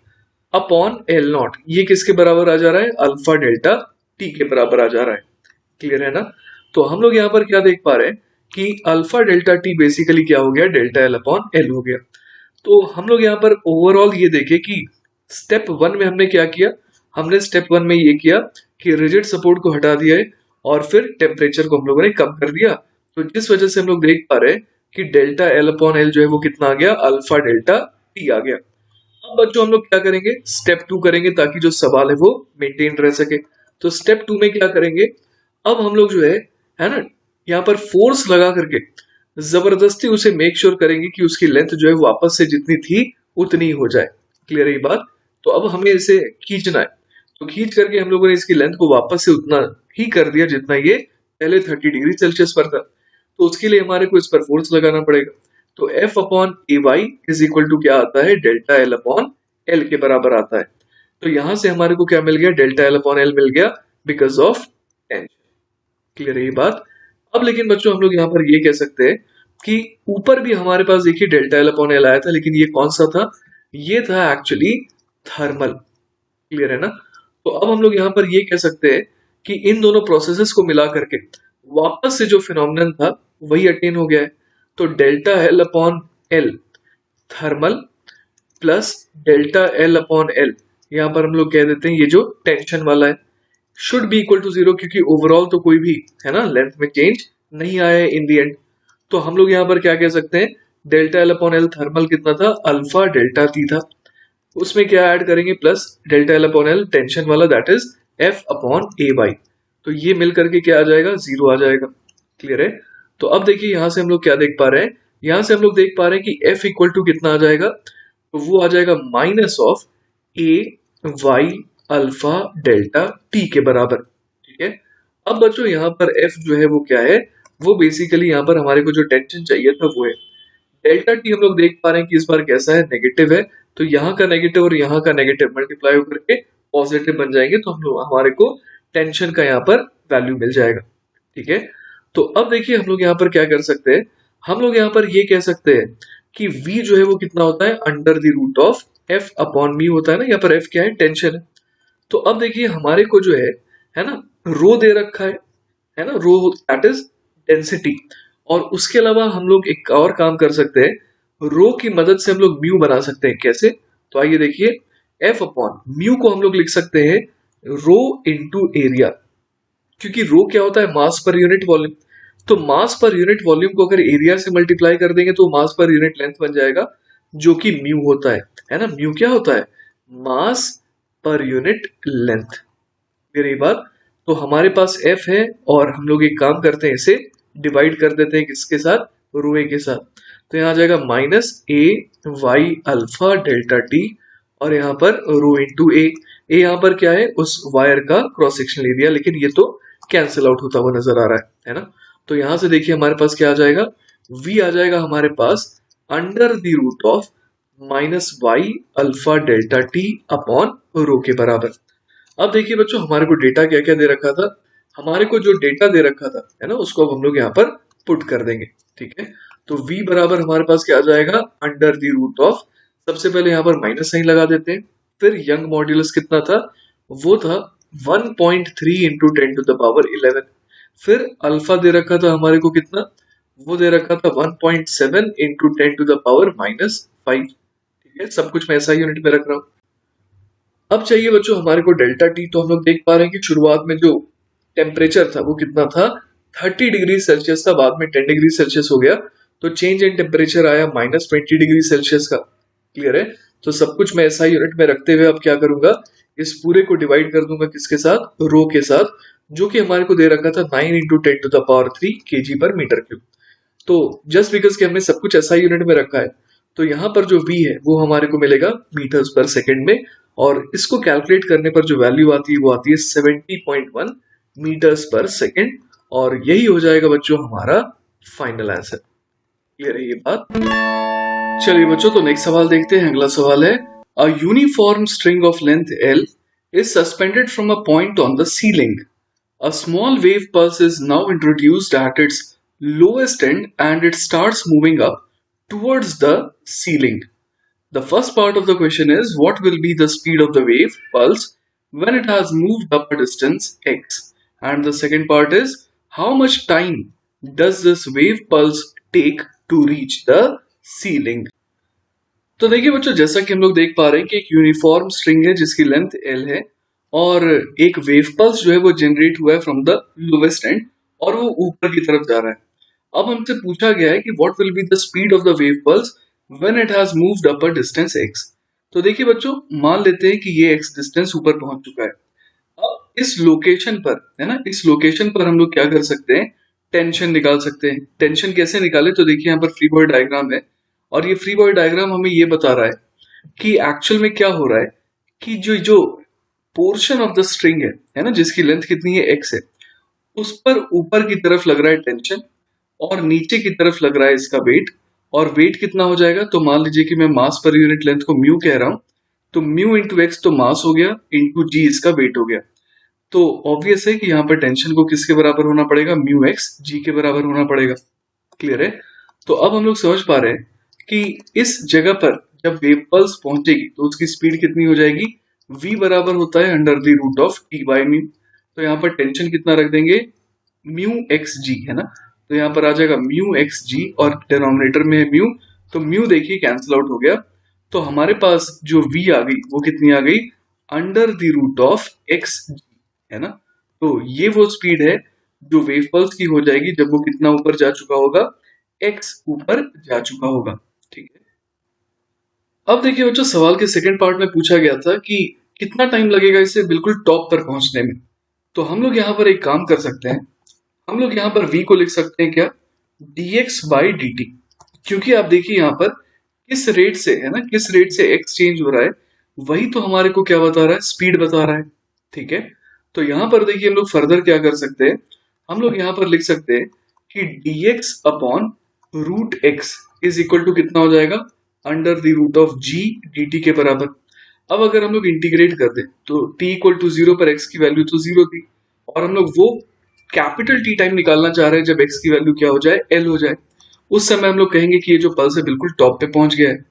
upon L not ये किसके बराबर आ जा रहा है, अल्फा डेल्टा टी के बराबर आ जा रहा है। क्लियर है ना। तो हम लोग यहाँ पर क्या देख पा रहे हैं कि अल्फा डेल्टा टी बेसिकली क्या हो गया, डेल्टा एल अपॉन एल हो गया। तो हम लोग यहाँ पर ओवरऑल ये देखें कि स्टेप 1 में हमने क्या किया, हमने स्टेप 1 में ये किया कि रिजिड सपोर्ट को हटा दिया है और फिर टेम्परेचर को हम लोगों ने कम कर दिया। तो जिस वजह से हम लोग देख पा रहे हैं कि डेल्टा एल अपॉन एल जो है वो कितना आ गया, अल्फा डेल्टा टी आ गया। अब बच्चों हम लोग क्या करेंगे, स्टेप 2 करेंगे ताकि जो सवाल है वो मेंटेन रह सके। तो स्टेप 2 में क्या करेंगे, अब हम लोग जो है ना, यहाँ पर फोर्स लगा करके जबरदस्ती उसे मेक श्योर करेंगे कि उसकी लेंथ जो है वापस से जितनी थी उतनी हो जाए। क्लियर है ये बात। तो अब हमें इसे खींचना है, तो खींच करके हम लोगों ने इसकी लेंथ को वापस से उतना ही कर दिया जितना ये पहले 30 डिग्री सेल्सियस पर था। तो उसके लिए हमारे को इस पर फोर्स लगाना पड़ेगा। तो F upon A Y is equal to क्या आता है, डेल्टा एल अपॉन एल के बराबर आता है। तो यहां से हमारे को क्या मिल गया, डेल्टा एल अपॉन एल मिल गया बिकॉज ऑफ टेंशन। क्लियर है ये बात। अब लेकिन बच्चों हम लोग यहाँ पर ये कह सकते हैं कि ऊपर भी हमारे पास देखिए डेल्टा एल अपॉन एल आया था, लेकिन ये कौन सा था, ये था एक्चुअली थर्मल। क्लियर है ना। तो अब हम लोग यहाँ पर ये कह सकते हैं कि इन दोनों प्रोसेसेस को मिला करके वापस से जो फिनोमिनन था वही अटेन हो गया है। तो delta L upon L thermal plus delta L upon L यहाँ पर हम लोग कह देते हैं ये जो टेंशन वाला है शुड बी इक्वल टू 0, क्योंकि ओवरऑल तो कोई भी है ना लेंथ में चेंज नहीं आया है इन दी एंड। तो हम लोग यहाँ पर क्या कह सकते हैं, delta L upon L thermal कितना था, अल्फा डेल्टा टी था। उसमें क्या ऐड करेंगे, plus delta L upon L tension वाला, that is F upon A by. तो ये मिल करके क्या आ जाएगा, जीरो आ जाएगा। क्लियर है। तो अब देखिए यहाँ से हम लोग क्या देख पा रहे हैं, यहाँ से हम लोग देख पा रहे हैं कि एफ इक्वल टू कितना आ जाएगा, तो वो आ जाएगा minus of A Y alpha delta T के बराबर। ठीक है। अब बच्चों यहाँ पर एफ जो है वो क्या है, वो बेसिकली यहाँ पर हमारे को जो टेंशन चाहिए था वो है डेल्टा टी। हम लोग देख पा रहे हैं कि इस बार कैसा है, नेगेटिव है। तो यहाँ का नेगेटिव और यहाँ का नेगेटिव मल्टीप्लाई होकर के पॉजिटिव बन जाएंगे, तो हम लोग हमारे को टेंशन का यहाँ पर वैल्यू मिल जाएगा। ठीक है। तो अब देखिए हम लोग यहाँ पर क्या कर सकते हैं, हम लोग यहाँ पर ये कह सकते हैं कि v जो है वो कितना होता है, under the root of f upon mu होता है ना। यहाँ पर f क्या है, टेंशन है। तो अब देखिए हमारे को जो है ना, रो दे रखा है ना, रो दैट इज डेंसिटी। और उसके अलावा हम लोग एक और काम कर सकते हैं, रो की मदद से हम लोग म्यू बना सकते हैं। कैसे, तो आइए देखिए, एफ अपॉन म्यू को हम लोग लिख सकते हैं रो इंटू एरिया, क्योंकि रो क्या होता है, मास पर यूनिट वॉल्यूम। तो मास पर यूनिट वॉल्यूम को अगर एरिया से मल्टीप्लाई कर देंगे तो मास पर यूनिट लेंथ बन जाएगा, जो कि म्यू होता है ना। म्यू क्या होता है, मास पर यूनिट लेंथ। फिर ये बात, तो हमारे पास एफ है और हम लोग एक काम करते हैं, इसे डिवाइड कर देते हैं किसके साथ, रो ए के साथ। तो यहाँ आ जाएगा माइनस ए वाई अल्फा डेल्टा टी, और यहाँ पर रो इंटू ए। ए यहाँ पर क्या है, उस वायर का क्रॉस सेक्शनल एरिया, लेकिन ये तो कैंसिल आउट होता हुआ नजर आ रहा है ना। तो यहाँ से देखिए हमारे पास क्या आ जाएगा, v आ जाएगा हमारे पास under the root of minus Y alpha delta T upon rho के बराबर। अब देखिए बच्चों हमारे को डेटा क्या क्या दे रखा था, हमारे को जो डेटा दे रखा था है ना, उसको अब हम लोग यहाँ पर पुट कर देंगे। ठीक है। तो v बराबर हमारे पास क्या आ जाएगा, अंडर द रूट ऑफ, सबसे पहले यहाँ पर माइनस साइन लगा देते हैं। फिर यंग मॉड्यूलस कितना था, वो था 1.3 इंटू 10⁻11। फिर अल्फा दे रखा था हमारे को कितना, वो दे रखा था 1.7 इंटू 10⁻⁻5। ठीक है, सब कुछ मैं ऐसा यूनिट में रख रहा हूँ। अब चाहिए बच्चों हमारे को डेल्टा टी। तो हम लोग देख पा रहे हैं कि शुरुआत में जो टेम्परेचर था वो कितना था, 30 डिग्री सेल्सियस था, बाद में 10 डिग्री सेल्सियस हो गया। तो चेंज इन टेम्परेचर आया -20 डिग्री सेल्सियस का। क्लियर है। तो सब कुछ मैं ऐसा यूनिट में रखते हुए अब क्या करूंगा, इस पूरे को डिवाइड कर दूंगा किसके साथ, रो के साथ, जो कि हमारे को दे रखा था 9 इंटू 10⁻3 kg पर मीटर क्यूब। तो जस्ट बिकॉज कि हमने सब कुछ ऐसा यूनिट में रखा है, तो यहाँ पर जो v है वो हमारे को मिलेगा मीटर्स पर सेकेंड में, और इसको कैलकुलेट करने पर जो वैल्यू आती है वो आती है 70.1 मीटर्स पर सेकेंड। और यही हो जाएगा बच्चों हमारा फाइनल आंसर। क्लियर है ये बात। चलिए बच्चों, तो नेक्स्ट सवाल देखते हैं। अगला सवाल है, a uniform string of length L is suspended from a point on the ceiling. A small wave pulse is now introduced at its lowest end and it starts moving up towards the ceiling. The first part of the question is, what will be the speed of the wave pulse when it has moved up a distance x? And the second part is, how much time does this wave pulse take to reach the ceiling? तो देखिए बच्चों, जैसा कि हम लोग देख पा रहे हैं कि एक यूनिफॉर्म स्ट्रिंग है जिसकी लेंथ L है, और एक वेव पल्स जो है वो जनरेट हुआ है फ्रॉम द लोवेस्ट एंड, और वो ऊपर की तरफ जा रहा है। अब हमसे पूछा गया है कि what will be the speed of the wave pulse when it has moved up a distance x। तो देखिए बच्चों, मान लेते हैं कि ये x डिस्टेंस ऊपर पहुंच चुका है। अब इस लोकेशन पर है ना, इस लोकेशन पर हम लोग क्या कर सकते हैं, टेंशन निकाल सकते हैं। टेंशन कैसे निकाले, तो देखिए यहाँ पर फ्री बॉडी डायग्राम है, और ये फ्री बॉडी डायग्राम हमें ये बता रहा है कि एक्चुअल में क्या हो रहा है, कि जो जो पोर्शन ऑफ द स्ट्रिंग है ना, जिसकी लेंथ कितनी है x है, उस पर ऊपर की तरफ लग रहा है टेंशन, और नीचे की तरफ लग रहा है इसका वेट। और वेट कितना हो जाएगा, तो मान लीजिए कि मैं मास पर यूनिट लेंथ को म्यू कह रहा हूं, तो म्यू इंटू एक्स तो मास हो गया, इंटू जी इसका वेट हो गया। तो ऑब्वियस है कि यहाँ पर टेंशन को किसके बराबर होना पड़ेगा, म्यू एक्स जी के बराबर होना पड़ेगा। क्लियर है। तो अब हम लोग समझ पा रहे हैं कि इस जगह पर जब वेव पल्स पहुंचेगी तो उसकी स्पीड कितनी हो जाएगी, v बराबर होता है under the root of T by mu. तो यहाँ पर टेंशन कितना रख देंगे, म्यू एक्स जी है ना। तो यहाँ पर आ जाएगा म्यू एक्स जी, और डिनोमिनेटर में है म्यू, तो म्यू देखिए कैंसिल आउट हो गया। तो हमारे पास जो v आ गई वो कितनी आ गई, under the root of x g है ना। तो ये वो स्पीड है जो वेव पल्स की हो जाएगी जब वो कितना ऊपर जा चुका होगा, x ऊपर जा चुका होगा। ठीक है, अब देखिए बच्चों, सवाल के सेकंड पार्ट में पूछा गया था कि कितना टाइम लगेगा इसे बिल्कुल टॉप पर पहुंचने में। तो हम लोग यहाँ पर एक काम कर सकते हैं, हम लोग यहाँ पर v को लिख सकते हैं क्या, dx बाई dt। क्योंकि आप देखिए यहाँ पर किस रेट से है ना, किस रेट से x चेंज हो रहा है, वही तो हमारे को क्या बता रहा है, स्पीड बता रहा है। ठीक है, तो यहाँ पर देखिए हम लोग फर्दर क्या कर सकते हैं, हम लोग यहाँ पर लिख सकते हैं कि dx upon root x is equal to कितना हो जाएगा, under the root of g dt के बराबर। अब अगर हम लोग इंटीग्रेट कर दें तो t इक्वल टू जीरो पर x की वैल्यू तो जीरो थी, और हम लोग वो कैपिटल T टाइम निकालना चाह रहे हैं जब x की वैल्यू क्या हो जाए, L हो जाए। उस समय हम लोग कहेंगे कि ये जो पल्स है बिल्कुल टॉप पे पहुंच गया है।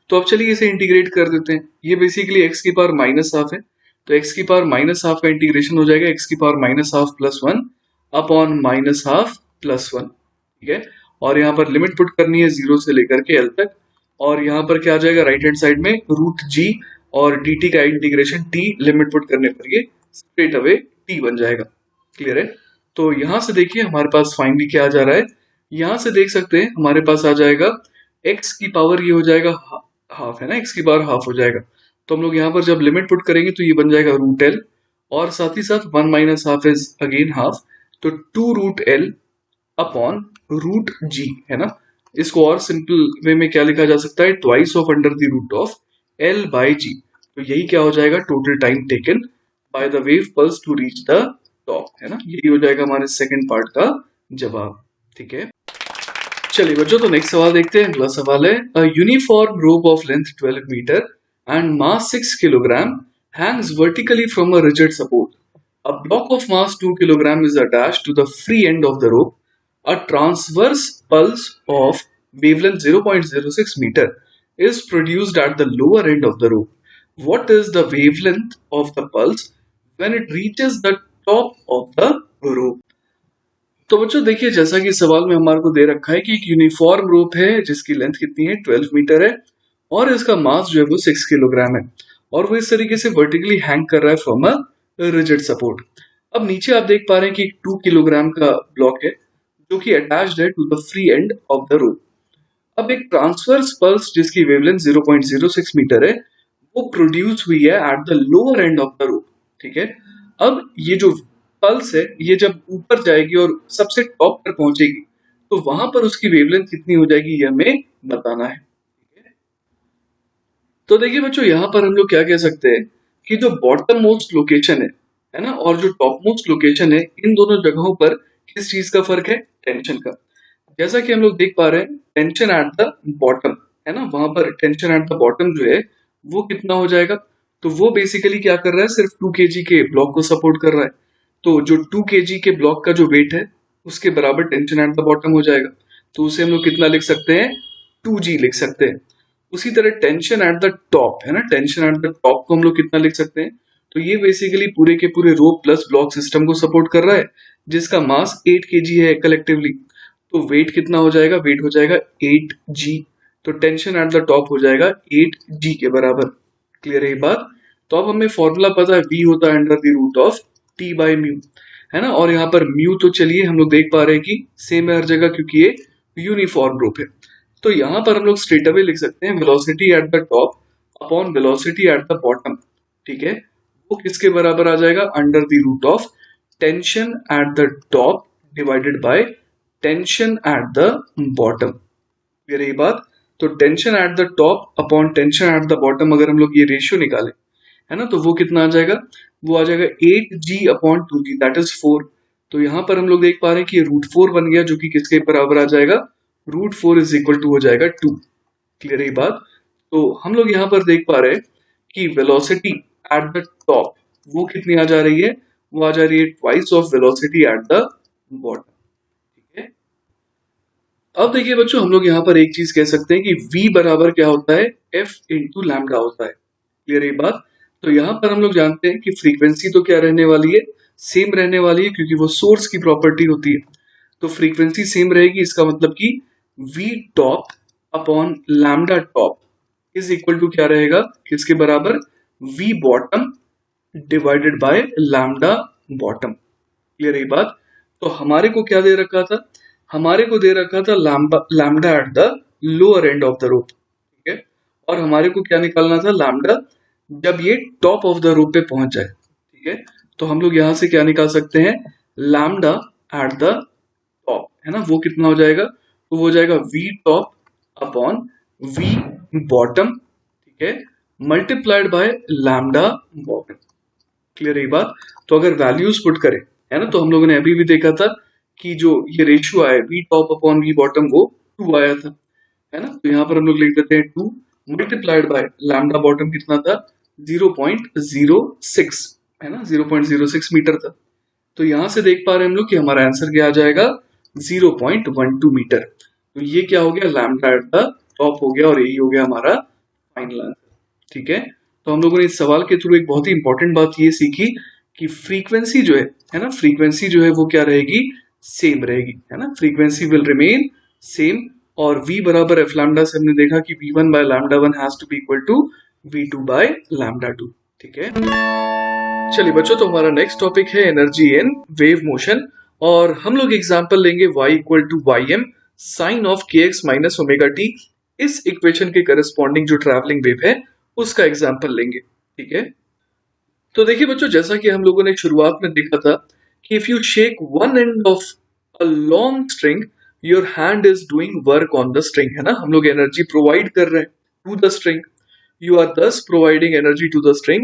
तो अब चलिए इसे इंटीग्रेट कर देते हैं। ये बेसिकली x की पावर माइनस हाफ है, तो x की पावर माइनस हाफ का इंटीग्रेशन हो जाएगा x की power minus half plus one upon minus half plus one. ठीक है, और यहाँ पर लिमिट पुट करनी है जीरो से लेकर के L तक, और यहाँ पर क्या आ जाएगा राइट हैंड साइड में रूट जी और dt का इंटीग्रेशन t, लिमिट पुट करने पर ये स्ट्रेट अवे t बन जाएगा। क्लियर है, तो यहां से देखिए हमारे पास फाइनली क्या आ जा रहा है, यहां से देख सकते हैं हमारे पास आ जाएगा x की पावर, ये हो जाएगा हाफ है ना, x की पावर हाफ हो जाएगा। तो हम लोग यहाँ पर जब लिमिट पुट करेंगे तो ये बन जाएगा रूट एल, और साथ ही साथ one minus half is again half, तो two root L upon root g है ना। इसको और सिंपल वे में क्या लिखा जा सकता है, twice of under the root of L by g. तो यही क्या हो जाएगा, total time taken by the wave pulse to reach the top है ना। यही हो जाएगा हमारे सेकंड पार्ट का जवाब। ठीक है, चलिए बच्चों, तो नेक्स्ट सवाल देखते हैं। अगला सवाल है, a uniform rope of length 12 metre and mass 6 kilogram hangs vertically from a rigid support. A block of mass 2 kilogram is attached to the free end of the rope. A transverse pulse of wavelength 0.06 meter is produced at the lower end of the rope. What is the wavelength of the pulse when it reaches the top of the rope? तो बच्चों देखिए, जैसा कि सवाल में हमारे को दे रखा है कि एक यूनिफॉर्म रोप है जिसकी लेंथ कितनी है, 12 मीटर है, और इसका मास जो है वो 6 किलोग्राम है, और वो इस तरीके से वर्टिकली हैंग कर रहा है फ्रॉम अ रिजिड सपोर्ट। अब नीचे आप देख पा रहे हैं कि 2 किलोग्राम का ब्लॉक है जो कि अटैच्ड है to the free end of the rope. अब एक ट्रांसवर्स पल्स जिसकी वेवलेंथ 0.06 मीटर है वो प्रोड्यूस हुई है at the lower end of the rope. ठीक है, अब ये जो पल्स है ये जब ऊपर जाएगी और सबसे टॉप पर पहुंचेगी तो वहां पर उसकी वेवलेंथ कितनी हो जाएगी ये हमें बताना है। तो देखिए बच्चों, यहाँ पर हम लोग क्या कह सकते हैं कि जो बॉटम मोस्ट लोकेशन है ना, और जो टॉप मोस्ट लोकेशन है, इन दोनों जगहों पर किस चीज का फर्क है, टेंशन का। जैसा कि हम लोग देख पा रहे हैं, टेंशन एट द बॉटम है ना, वहां पर टेंशन एट द बॉटम जो है वो कितना हो जाएगा, तो वो बेसिकली क्या कर रहा है, सिर्फ 2 kg के ब्लॉक को सपोर्ट कर रहा है। तो जो 2 kg के ब्लॉक का जो वेट है उसके बराबर टेंशन एट द बॉटम हो जाएगा, तो उसे हम लोग कितना लिख सकते हैं, 2g लिख सकते हैं। उसी तरह टेंशन एट द टॉप है ना, टेंशन एट द टॉप को हम लोग कितना लिख सकते हैं, तो ये बेसिकली पूरे के पूरे रोप प्लस ब्लॉक सिस्टम को सपोर्ट कर रहा है जिसका मास 8 kg है कलेक्टिवली। तो वेट कितना हो जाएगा, वेट हो जाएगा 8g, तो टेंशन एट द टॉप हो जाएगा 8g के बराबर। क्लियर है ये बात। तो अब हमें फॉर्मूला पता है, v होता है under the root of t by mu है ना, और यहाँ पर म्यू तो चलिए हम लोग देख पा रहे हैं कि सेम है हर जगह क्योंकि ये यूनिफॉर्म रूप है। तो यहाँ पर हम लोग स्ट्रेट अवे लिख सकते हैं velocity at the top upon velocity at the bottom. ठीक है, वो किसके बराबर आ जाएगा, under the root of tension at the top divided by tension at the bottom. Clear है ये बात। तो tension at the top upon tension at the bottom, अगर हम लोग ये रेशियो निकालें है ना, तो वो कितना आ जाएगा, वो आ जाएगा 8g upon 2g that is 4। तो यहाँ पर हम लोग देख पा रहे हैं कि रूट 4 बन गया जो कि किसके बराबर आ जाएगा, रूट 4 इज इक्वल टू हो जाएगा 2। क्लियर है ये बात। तो हम लोग यहाँ पर देख पा रहे हैं कि वेलोसिटी एट द टॉप वो कितनी आ जा रही है, वो आ जा रही है twice of velocity at the bottom. ठीक है, अब देखिए बच्चों, हम लोग यहाँ पर एक चीज कह सकते हैं कि v बराबर क्या होता है, f इंटू लैम्डा होता है। क्लियर है ये बात। तो यहाँ पर हम लोग जानते हैं कि फ्रीक्वेंसी तो क्या रहने वाली है, सेम रहने वाली है क्योंकि वो सोर्स की प्रॉपर्टी होती है। तो फ्रीक्वेंसी सेम रहेगी, इसका मतलब कि v top upon lambda top is equal to क्या रहेगा, किसके बराबर, v bottom divided by lambda bottom. Clear है ये बात। तो हमारे को क्या दे रखा था हमारे को दे रखा था lambda eight the lower end of the rope, ठीक है, और हमारे को क्या निकालना था, लैम्डा जब ये टॉप ऑफ द रोप पे पहुंच जाए, ठीक है। तो हम लोग यहां से क्या निकाल सकते हैं, लैम्डा एट द टॉप, है ना, वो कितना हो जाएगा, तो वो हो जाएगा v top upon v bottom, ठीक है, multiplied by lambda bottom. Clear है ये बात। तो अगर वैल्यूज पुट करें, है ना, तो हम लोगों ने अभी भी देखा था कि जो ये रेशियो आया v top upon v bottom वो 2 आया था, है ना। तो यहाँ पर हम लोग लिख देते हैं 2 मल्टीप्लाइड बाय लैम्डा बॉटम कितना था, 0.06, है ना, 0.06 मीटर था। तो यहां से देख पा रहे हैं हम लोग कि हमारा आंसर क्या आ जाएगा, 0.12 मीटर। तो ये क्या हो गया, लैम्डा एट द टॉप हो गया, और यही हो गया हमारा फाइनल आंसर, ठीक है। तो हम लोगों ने इस सवाल के थ्रू एक बहुत ही इंपॉर्टेंट बात ये सीखी कि फ्रीक्वेंसी जो है ना, फ्रीक्वेंसी जो है वो क्या रहेगी, सेम रहेगी, है ना, फ्रीक्वेंसी विल रिमेन सेम। और v बराबर एफ लैम्डा से हमने देखा कि v1 by lambda 1 has to be equal to v2 by lambda 2, ठीक है। चलिए बच्चों, तो हमारा नेक्स्ट टॉपिक है एनर्जी इन वेव मोशन, और हम लोग एग्जांपल लेंगे y equal to y m sine of k x minus omega t. इस इक्वेशन के करस्पॉन्डिंग जो ट्रैवलिंग वेव है उसका एग्जांपल लेंगे, ठीक है। तो देखिए बच्चों, जैसा कि हम लोगों ने शुरुआत में देखा था कि if you shake one end of a long string, your hand is doing work on the string, है ना, हम लोग एनर्जी प्रोवाइड कर रहे हैं to the string, you are thus providing energy to the string.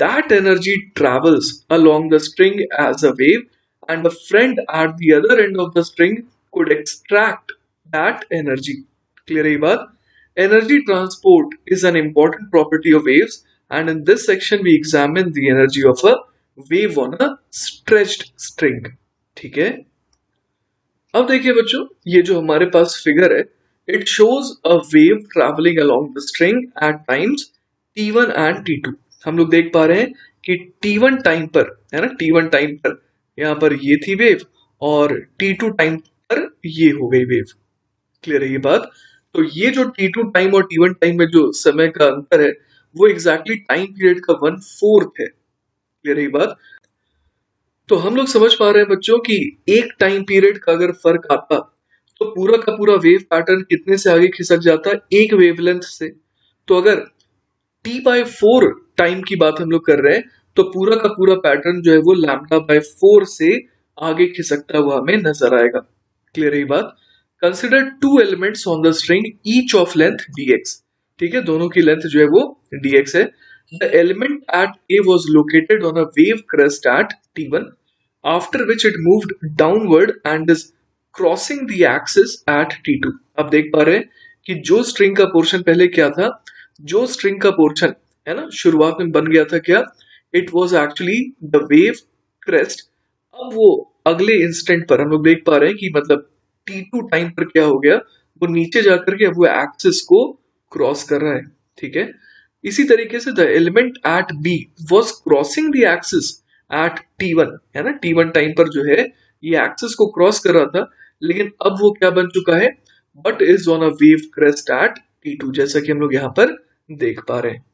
That energy travels along the string as a wave, and a friend at the other end of the string could extract that energy. Clear है ये बात? Energy transport is an important property of waves, and in this section we examine the energy of a wave on a stretched string. ठीक है। अब देखिए बच्चों, ये जो हमारे पास फिगर है, it shows a wave travelling along the string at times t1 and t2। हम लोग देख पा रहे हैं कि t1 टाइम पर, है ना, t1 टाइम पर यहाँ पर ये थी वेव, और t2 टाइम पर ये हो गई वेव। क्लियर है ये बात। तो ये जो t2 टाइम और t1 टाइम में जो समय का अंतर है वो एग्जैक्टली टाइम पीरियड का 1/4 है। क्लियर है ये बात। तो हम लोग समझ पा रहे हैं बच्चों कि एक टाइम पीरियड का अगर फर्क आता तो पूरा का पूरा वेव पैटर्न कितने से आगे खिसक जाता है, एक वेवलेंथ से। तो अगर t/4 टाइम की बात हम लोग कर रहे हैं तो पूरा का पूरा पैटर्न जो है वो λ/4 से आगे खिसकता हुआ हमें नजर आएगा। क्लियर है ये बात। Consider two elements on the string each of length dx, ठीक है, दोनों की लेंथ जो है वो dx है। The element at a was located on a wave crest at t1, after which it moved downward and is crossing the axis eight t2। अब देख पा रहे हैं कि जो स्ट्रिंग का पोर्शन पहले क्या था, जो स्ट्रिंग का पोर्शन है ना शुरुआत में बन गया था क्या, it was actually the wave crest. अब वो अगले इंस्टेंट पर हम लोग देख पा रहे हैं कि मतलब t2 टाइम पर क्या हो गया, वो नीचे जाकर के अब वो एक्सिस को क्रॉस कर रहा है, ठीक है। इसी तरीके से the element at b was crossing the axis at t1, है ना, t1 टाइम पर जो है ये एक्सिस को क्रॉस कर रहा था, लेकिन अब वो क्या बन चुका है, but is on a wave crest at t2, जैसा कि हम लोग यहाँ पर देख पा रहे हैं।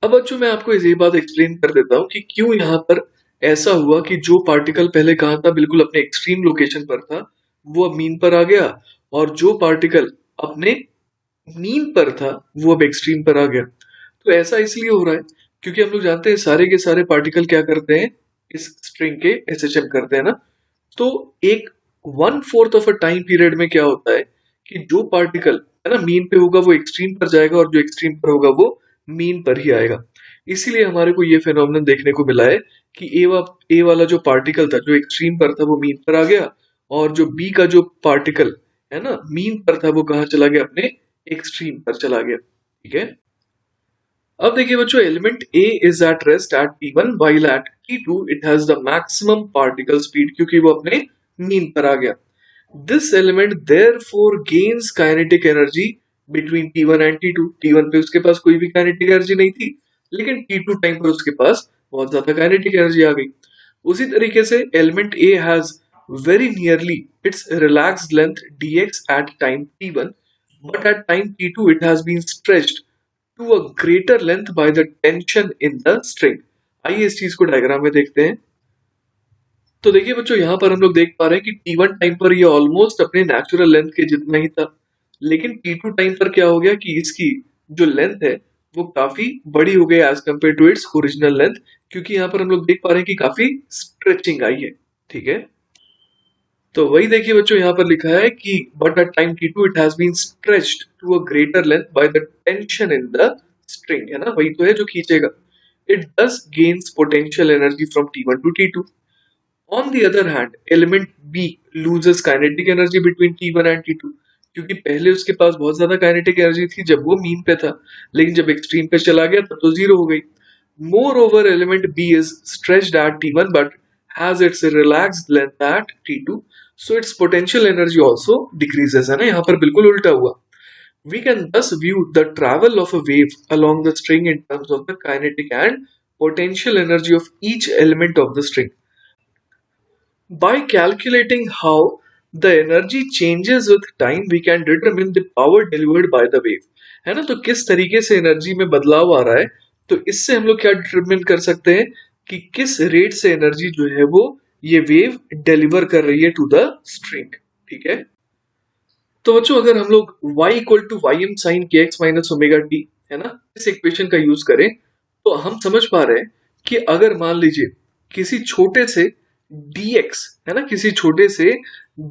अब बच्चों मैं आपको ये बात एक्सप्लेन कर देता हूँ कि क्यों यहाँ पर ऐसा हुआ कि जो पार्टिकल पहले कहा था बिल्कुल अपने एक्सट्रीम लोकेशन पर था वो अब मीन पर आ गया, और जो पार्टिकल अपने मीन पर था वो अब एक्सट्रीम पर आ गया। तो ऐसा इसलिए हो रहा है क्योंकि हम लोग जानते हैं सारे के सारे पार्टिकल क्या करते हैं, इस स्ट्रिंग के एसएचएम करते हैं ना। तो एक 1/4 ऑफ अ टाइम पीरियड में क्या होता है कि जो पार्टिकल है ना मीन पे होगा वो एक्सट्रीम पर जाएगा, और जो एक्सट्रीम पर होगा वो मीन पर ही आएगा। इसीलिए हमारे को ये फेनोमेनन देखने को मिला है कि ए वाला जो पार्टिकल था जो एक्सट्रीम पर था वो मीन पर आ गया, और जो बी का जो पार्टिकल है ना मीन पर था वो कहाँ चला गया, अपने एक्सट्रीम पर चला गया, ठीक है। अब देखिए बच्चों, element A is at rest at t1 while at t2 it has the maximum particle speed, क्योंकि वो अपने मीन पर आ गया। This element therefore gains kinetic energy between t1 and t2। t1 पे उसके पास कोई भी kinetic energy नहीं थी, लेकिन t2 टाइम पर उसके पास बहुत ज्यादा kinetic energy आ गई। उसी तरीके से element A has very nearly its relaxed length dx at time t1, but at time t2 it has been stretched to a greater length by the tension in the string। आइए इस चीज को डायग्राम में देखते हैं। तो देखिए बच्चों, यहाँ पर हम लोग देख पा रहे हैं कि t1 टाइम पर ये ऑलमोस्ट अपने नेचुरल लेंथ के जितना ही था, लेकिन t2 टाइम पर क्या हो गया कि इसकी जो लेंथ है वो काफी बड़ी हो गई as compare to its original length, क्योंकि यहाँ पर हम लोग देख पा रहे हैं कि काफी स्ट्रेचिंग आई है। ठीक है, तो वही देखिए बच्चों, यहाँ पर लिखा है कि but at time t2 it has been stretched to a greater length by the tension in the string, है ना, वही तो है जो खींचेगा। It thus gains potential energy from t1 to t2। On the other hand, element B loses kinetic energy between T1 and T2, क्योंकि पहले उसके पास बहुत ज्यादा काइनेटिक एनर्जी थी जब वो मीन पे था, लेकिन जब एक्सट्रीम पे चला गया तब तो जीरो हो गई। More over element B is stretched at T1 but has its relaxed length at T2, so its potential energy also decreases, है ना, यहाँ पर बिल्कुल उल्टा हुआ। We can thus view the travel of a wave along the string in terms of the kinetic and potential energy of each element of the string. By calculating how the energy changes with time, we can determine the power delivered by the wave, है ना। तो किस तरीके से एनर्जी में बदलाव आ रहा है, तो इससे हम लोग क्या डिटरमिन कर सकते हैं कि किस रेट से एनर्जी जो है वो ये वेव डिलीवर कर रही है टू द स्ट्रिंग। ठीक है, तो बच्चों अगर हम लोग y equal to y m sine k x minus omega t, है ना, इस इक्वेशन का यूज करें तो हम समझ पा रहे हैं कि अगर मान लीजिए किसी छोटे से dx, है ना, किसी छोटे से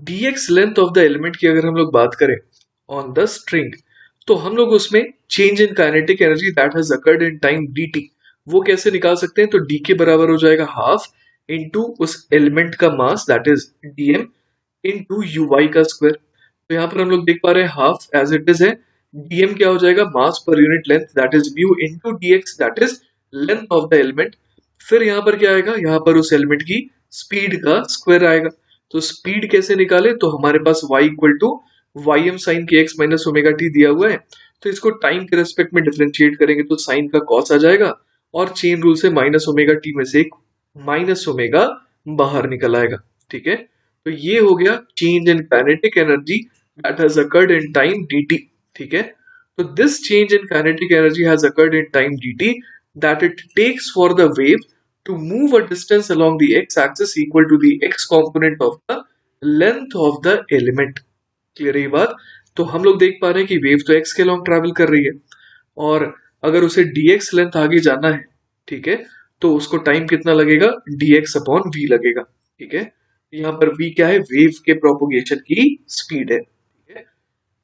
dx length of the element की अगर हम लोग बात करें ऑन द स्ट्रिंग, तो हम लोग उसमें change in kinetic energy that has occurred in time dt वो कैसे निकाल सकते हैं। तो d के बराबर हो जाएगा हाफ इनटू उस एलिमेंट का mass that is dm into uy का स्क्वायर। तो यहाँ पर हम लोग देख पा रहे हैं हाफ एज इट इज है, dm क्या हो जाएगा, मास पर unit length that is mu into dx that is length of the element. फिर यहाँ पर क्या आएगा, यहाँ पर उस एलिमेंट की स्पीड का स्क्वायर आएगा। तो स्पीड कैसे निकाले, तो हमारे पास y equal to y m sine k x minus omega t दिया हुआ है, तो इसको टाइम के रेस्पेक्ट में डिफरेंशिएट करेंगे तो साइन का कॉस आ जाएगा और चेन रूल से माइनस ओमेगा टी में से एक माइनस ओमेगा बाहर निकल आएगा। ठीक है, तो ये हो गया change in kinetic energy that has occurred in time dt। ठीक है, तो this change in kinetic energy has occurred in time dt that it takes for the wave to move a distance along the x axis equal to the x component of the length of the element। Clear है ये बात। तो हम लोग देख पा रहे हैं कि वेव तो x के लॉन्ग ट्रैवल कर रही है और अगर उसे dx लेंथ आगे जाना है, ठीक है, तो उसको टाइम कितना लगेगा, dx अपॉन v लगेगा। ठीक है, यहाँ पर v क्या है, वेव के प्रोपोगेशन की स्पीड है।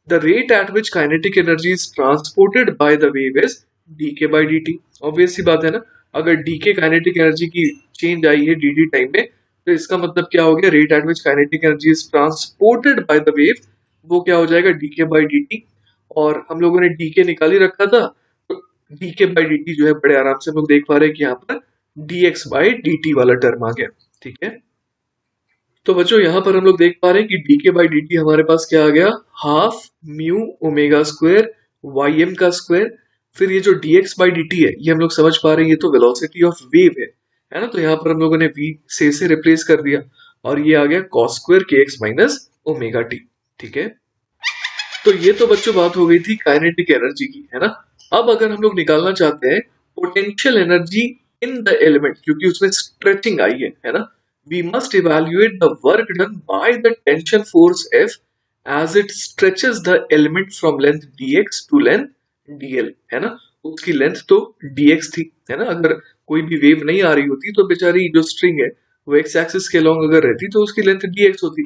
The rate at which kinetic energy is transported by the wave is dk by dt। Obvious सी बात है ना, अगर dk काइनेटिक एनर्जी की चेंज आई है dt टाइम में, तो इसका मतलब क्या हो गया, rate at which kinetic energy is transported by the wave वो क्या हो जाएगा, dk by dt। और हम लोगों ने dk निकाल ही रखा था, तो dk by dt जो है बड़े आराम से हम लोग देख पा रहे हैं कि यहाँ पर dx by dt वाला टर्म आ गया। ठीक है, तो बच्चों यहाँ पर हम लोग देख पा रहे हैं कि dk बाई dt हमारे पास क्या आ गया, half mu omega square y m का स्क्वायर। फिर ये जो dx बाई dt है ये हम लोग समझ पा रहे हैं ये तो वेलोसिटी ऑफ वेव है ना, तो यहाँ पर हम लोगों ने v से रिप्लेस कर दिया और ये आ गया cos square k x minus omega T. ठीक है, तो ये तो बच्चों बात हो गई थी काइनेटिक एनर्जी की, है ना। अब अगर हम लोग निकालना चाहते हैं potential energy in the element, क्योंकि उसमें स्ट्रेचिंग आई है ना, we must evaluate the work done by the tension force F as it stretches the element from length dx to length dl, है ना। उसकी लेंथ तो dx थी, है ना, अगर कोई भी वेव नहीं आ रही होती तो बेचारी जो स्ट्रिंग है वो एक्स एक्सिस के लॉन्ग अगर रहती तो उसकी लेंथ dx होती।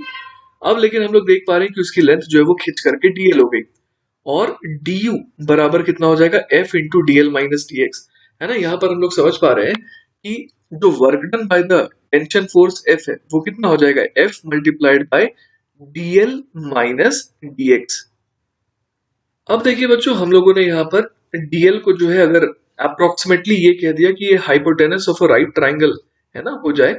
अब लेकिन हम लोग देख पा रहे हैं कि उसकी लेंथ जो है वो खिंच करके dl हो गई और du बराबर कितना हो जाएगा, f into dl minus dx, है ना। यहाँ पर हम लोग समझ पा रहे हैं कि जो work done by the tension force F है वो कितना हो जाएगा, F multiplied by dl minus dx। अब देखिए बच्चों, हम लोगों ने यहाँ पर dl को जो है अगर अप्रोक्सीमेटली ये कह दिया कि ये hypotenuse of a right triangle, है ना, हो जाए,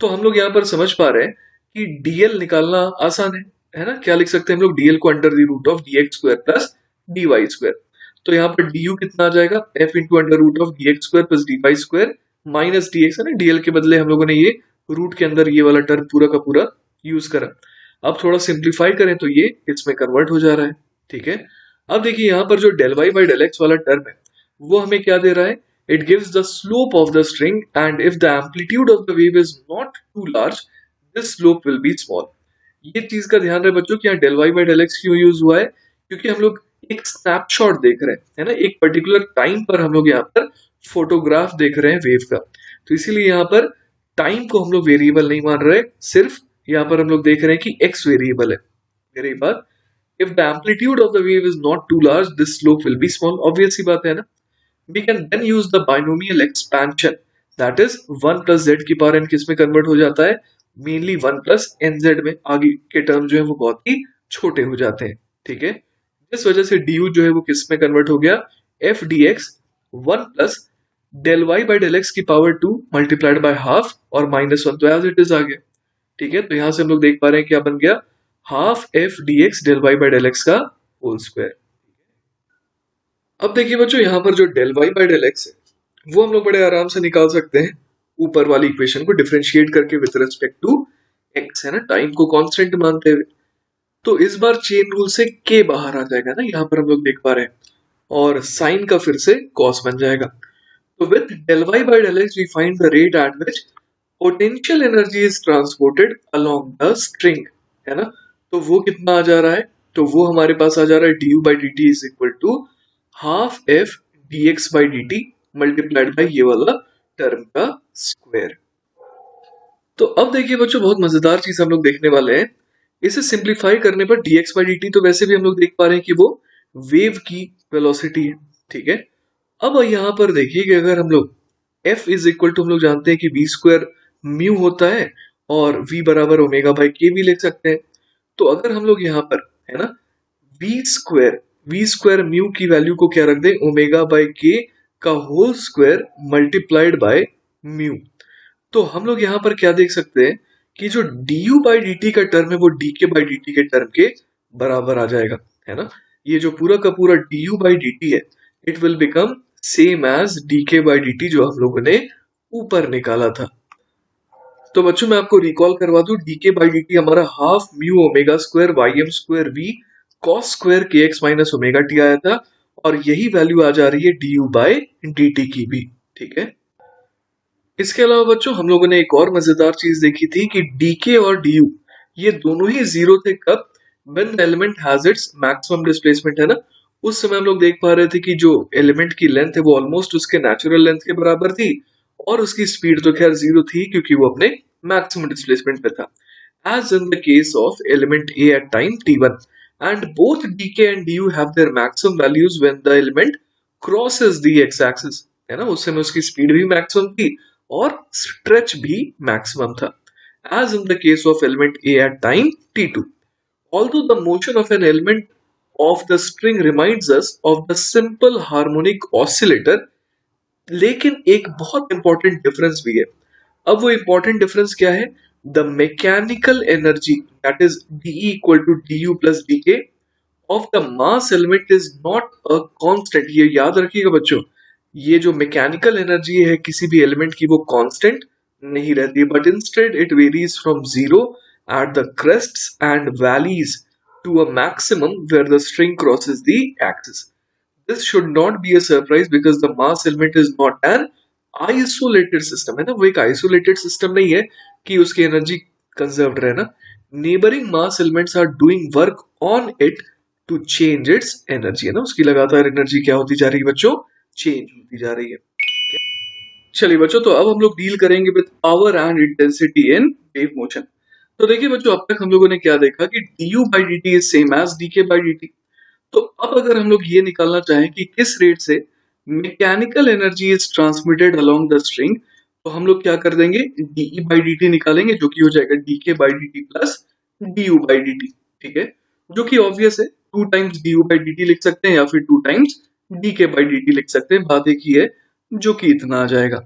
तो हम लोग यहाँ पर समझ पा रहे हैं कि dl निकालना आसान है ना। क्या लिख सकते हैं हम लोग, dl को under the root of dx square plus dy square. तो यहाँ पर du कितना आ जाएगा, f into under root of dx square plus dy square minus dx, है ना, dl के बदले हम लोगों ने ये रूट के अंदर ये वाला टर्म पूरा का पूरा यूज करा। अब थोड़ा सिंप्लीफाई करें तो ये इसमें कन्वर्ट हो जा रहा है। ठीक है, अब देखिए यहाँ पर जो del Y by del x वाला टर्म है वो हमें क्या दे रहा है, it gives the slope of the string and if the amplitude of the wave is not too large this slope will be small. ये चीज का ध्यान रहे बच्चों कि यहाँ del Y by del x क्यों यूज हुआ है, क्योंकि हम लोग एक स्नैपशॉट देख रहे हैं, है ना, एक पर्टिकुलर टाइम पर हम लोग यहाँ पर फोटोग्राफ देख रहे हैं वेव का, तो इसीलिए यहाँ पर टाइम को हम लोग वेरिएबल नहीं मान रहे, सिर्फ यहाँ पर हम लोग देख रहे हैं कि एक्स वेरिएबल है। मेरी बात, if the amplitude of the wave is not too large this slope will be small, obvious सी बात है ना। We can then use the binomial expansion, that is 1 plus z की पावर n किस में कन्वर्ट हो जाता है, मेनली 1 plus nz में। आगे के टर्म जो है वो बहुत ही छोटे हो जाते हैं, ठीक है। इस वजह से du जो है वो किस में कन्वर्ट हो गया, f dx 1 plus del y by del x की पावर 2 मल्टीप्लाइड बाय हाफ और माइनस 1, तो एज इट इज आ गया, ठीक है। तो यहां से हम लोग देख पा रहे हैं क्या बन गया, half f dx del y by del x का होल स्क्वायर। अब देखिए बच्चों, यहाँ पर जो del Y by del x है वो हम लोग बड़े आराम से निकाल सकते हैं ऊपर वाली इक्वेशन को डिफरेंशिएट करके विद रिस्पेक्ट टू एक्स, है ना, टाइम को कांस्टेंट मानते हुए। तो इस बार चेन रूल से के बाहर आ जाएगा ना, यहाँ पर हम लोग देख पा रहे हैं, और साइन का फिर से कॉस बन जाएगा। तो with del Y by del x we find the rate at which potential energy is transported along the string, है ना। तो वो कितना आ जा रहा है, तो वो हमारे पास आ जा रहा है d u by d t is equal to half f d x by d t multiplied by ये वाला टर्म का स्क्वायर। तो अब देखिए बच्चों, बहुत मजेदार चीज हम लोग देखने वाले हैं। इसे सिंप्लीफाई करने पर dx बाई dt तो वैसे भी हम लोग देख पा रहे हैं कि वो वेव की वेलोसिटी है, ठीक है। अब यहाँ पर देखिए कि अगर हम लोग f इज इक्वल टू, हम लोग जानते हैं कि v स्क्वायर म्यू होता है और v बराबर ओमेगा बाई के भी लिख सकते हैं। तो अगर हम लोग यहाँ पर, है ना, वी स्क्वायर म्यू की वैल्यू को क्या रख दें, ओमेगा बाई के का whole square multiplied by mu, तो हम लोग यहाँ पर क्या देख सकते हैं कि जो du बाई डी टी का टर्म है वो dk बाई डी टी के टर्म के बराबर आ जाएगा, है ना। ये जो पूरा का पूरा du बाई डी टी है it will become same as dk by d t जो हम लोगों ने ऊपर निकाला था। तो बच्चों मैं आपको रिकॉल करवा दूं, dk बाई डी टी हमारा half mu omega square y m square v cos square k x minus omega t आया था, और यही वैल्यू आ जा रही है du बाई डी टी की भी, ठीक है। इसके अलावा बच्चों हम लोगों ने एक और मजेदार चीज देखी थी कि dk और du ये दोनों ही जीरो थे कब, when the element has its maximum displacement, है ना। उस समय हम लोग देख पा रहे थे कि जो एलिमेंट की लेंथ है वो ऑलमोस्ट उसके नेचुरल लेंथ के बराबर थी, और उसकी स्पीड तो खैर जीरो थी क्योंकि वो अपने मैक्सिमम डिस्प्लेसमेंट पे था, as in the case of element A at time t1, and both dk and du have their maximum values when the element crosses the x-axis, है ना। उस समय उसकी स्पीड भी मैक्सिमम थी और स्ट्रेच भी मैक्सिमम था, as in the case of element A at time t2. Although the motion of an element of the string reminds us of the simple harmonic oscillator, लेकिन एक बहुत इंपॉर्टेंट डिफरेंस भी है। अब वो इंपॉर्टेंट डिफरेंस क्या है, the mechanical energy that is d equal to d u plus d k of the mass element is not a constant. ये याद रखिएगा बच्चों, ये जो मैकेनिकल एनर्जी है किसी भी एलिमेंट की वो कांस्टेंट नहीं रहती, but instead it varies from zero at the crests and valleys to a maximum where the string crosses the axis. This should not be a surprise because the mass element is not an isolated system, है ना। वो एक isolated system नहीं है कि उसकी एनर्जी कंजर्व्ड रहे ना। Neighbouring mass elements are doing work on it to change its energy, है ना। उसकी लगातार एनर्जी क्या होती जा रही है बच्चों, चेंज होती जा रही है। चलिए बच्चों, तो अब हम लोग डील करेंगे with power and intensity in wave motion. तो देखिए बच्चों, अब तक हम लोगों ने क्या देखा कि du by d t is same as dk by d t. तो अब अगर हम लोग ये निकालना चाहें कि किस रेट से mechanical energy is transmitted along the string, तो हम लोग क्या कर देंगे, dE बाई dt निकालेंगे जो कि हो जाएगा dk by dt plus du by dt, ठीक है। जो कि ऑब्वियस है, 2 टाइम्स du बाई dt लिख सकते हैं या फिर 2 टाइम्स dk बाई dt लिख सकते हैं, बात एक ही है, जो कि इतना आ जाएगा।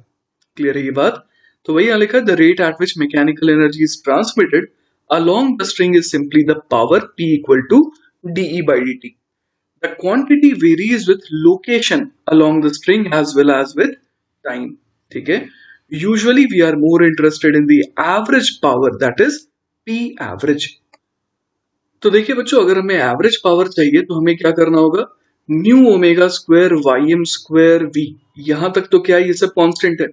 क्लियर है ये बात। तो वही यहाँ लिखा, the rate at which mechanical energy is transmitted along the string is simply the power p equal to dE by dt। The quantity varies with location along the string as well as with time, ठीक है। Usually we are more interested in the average power, that is P average। तो देखिए बच्चों, अगर हमें एवरेज पावर चाहिए तो हमें क्या करना होगा, mu omega square y m square v, यहां तक तो क्या है, ये सब कांस्टेंट है।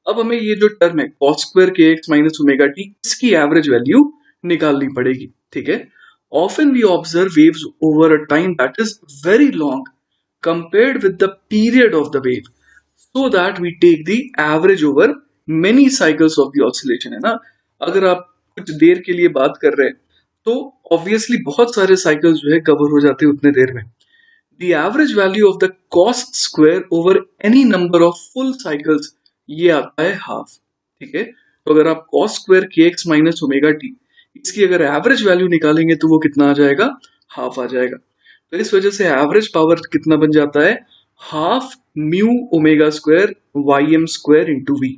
अब हमें ये जो टर्म है cos square k x minus omega t, इसकी एवरेज वैल्यू निकालनी पड़ेगी, ठीक है। Often we observe waves over a time that is very long compared with the period of the wave, so that we take the average over many cycles of the oscillation, है ना। अगर आप कुछ देर के लिए बात कर रहे हैं तो ऑब्वियसली बहुत सारे साइकिल्स जो है कवर हो जाते हैं उतने देर में। The average value of the cos square over any number of full cycles, ये आता है हाफ, ठीक है। तो अगर आप cos square k x minus omega t, इसकी अगर एवरेज वैल्यू निकालेंगे तो वो कितना आ जाएगा, हाफ आ जाएगा। तो इस वजह से एवरेज पावर कितना बन जाता है, half mu omega square y m square into v.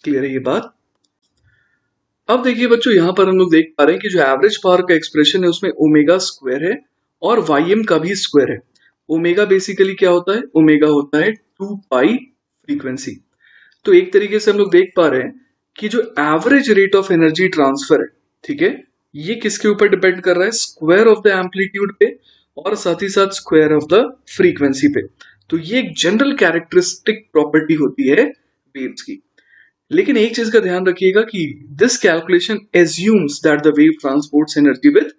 Clear है ये बात। अब देखिए बच्चों, यहां पर हम लोग देख पा रहे हैं कि जो एवरेज पावर का एक्सप्रेशन है उसमें ओमेगा स्क्वायर है और वाई एम का भी स्क्वायर है। ओमेगा बेसिकली क्या होता है, ओमेगा होता है 2 पाई फ्रीक्वेंसी। तो एक तरीके से हम लोग देख पा रहे हैं कि जो average rate of energy transfer है, ठीक है, ये किसके ऊपर डिपेंड कर रहा है, स्क्वायर ऑफ द एम्पलीट्यूड पे और साथ ही साथ स्क्वायर ऑफ द फ्रीक्वेंसी पे। तो ये एक जनरल कैरेक्टरिस्टिक प्रॉपर्टी होती है वेव्स की। लेकिन एक चीज का ध्यान रखिएगा कि this calculation assumes that the wave transports energy with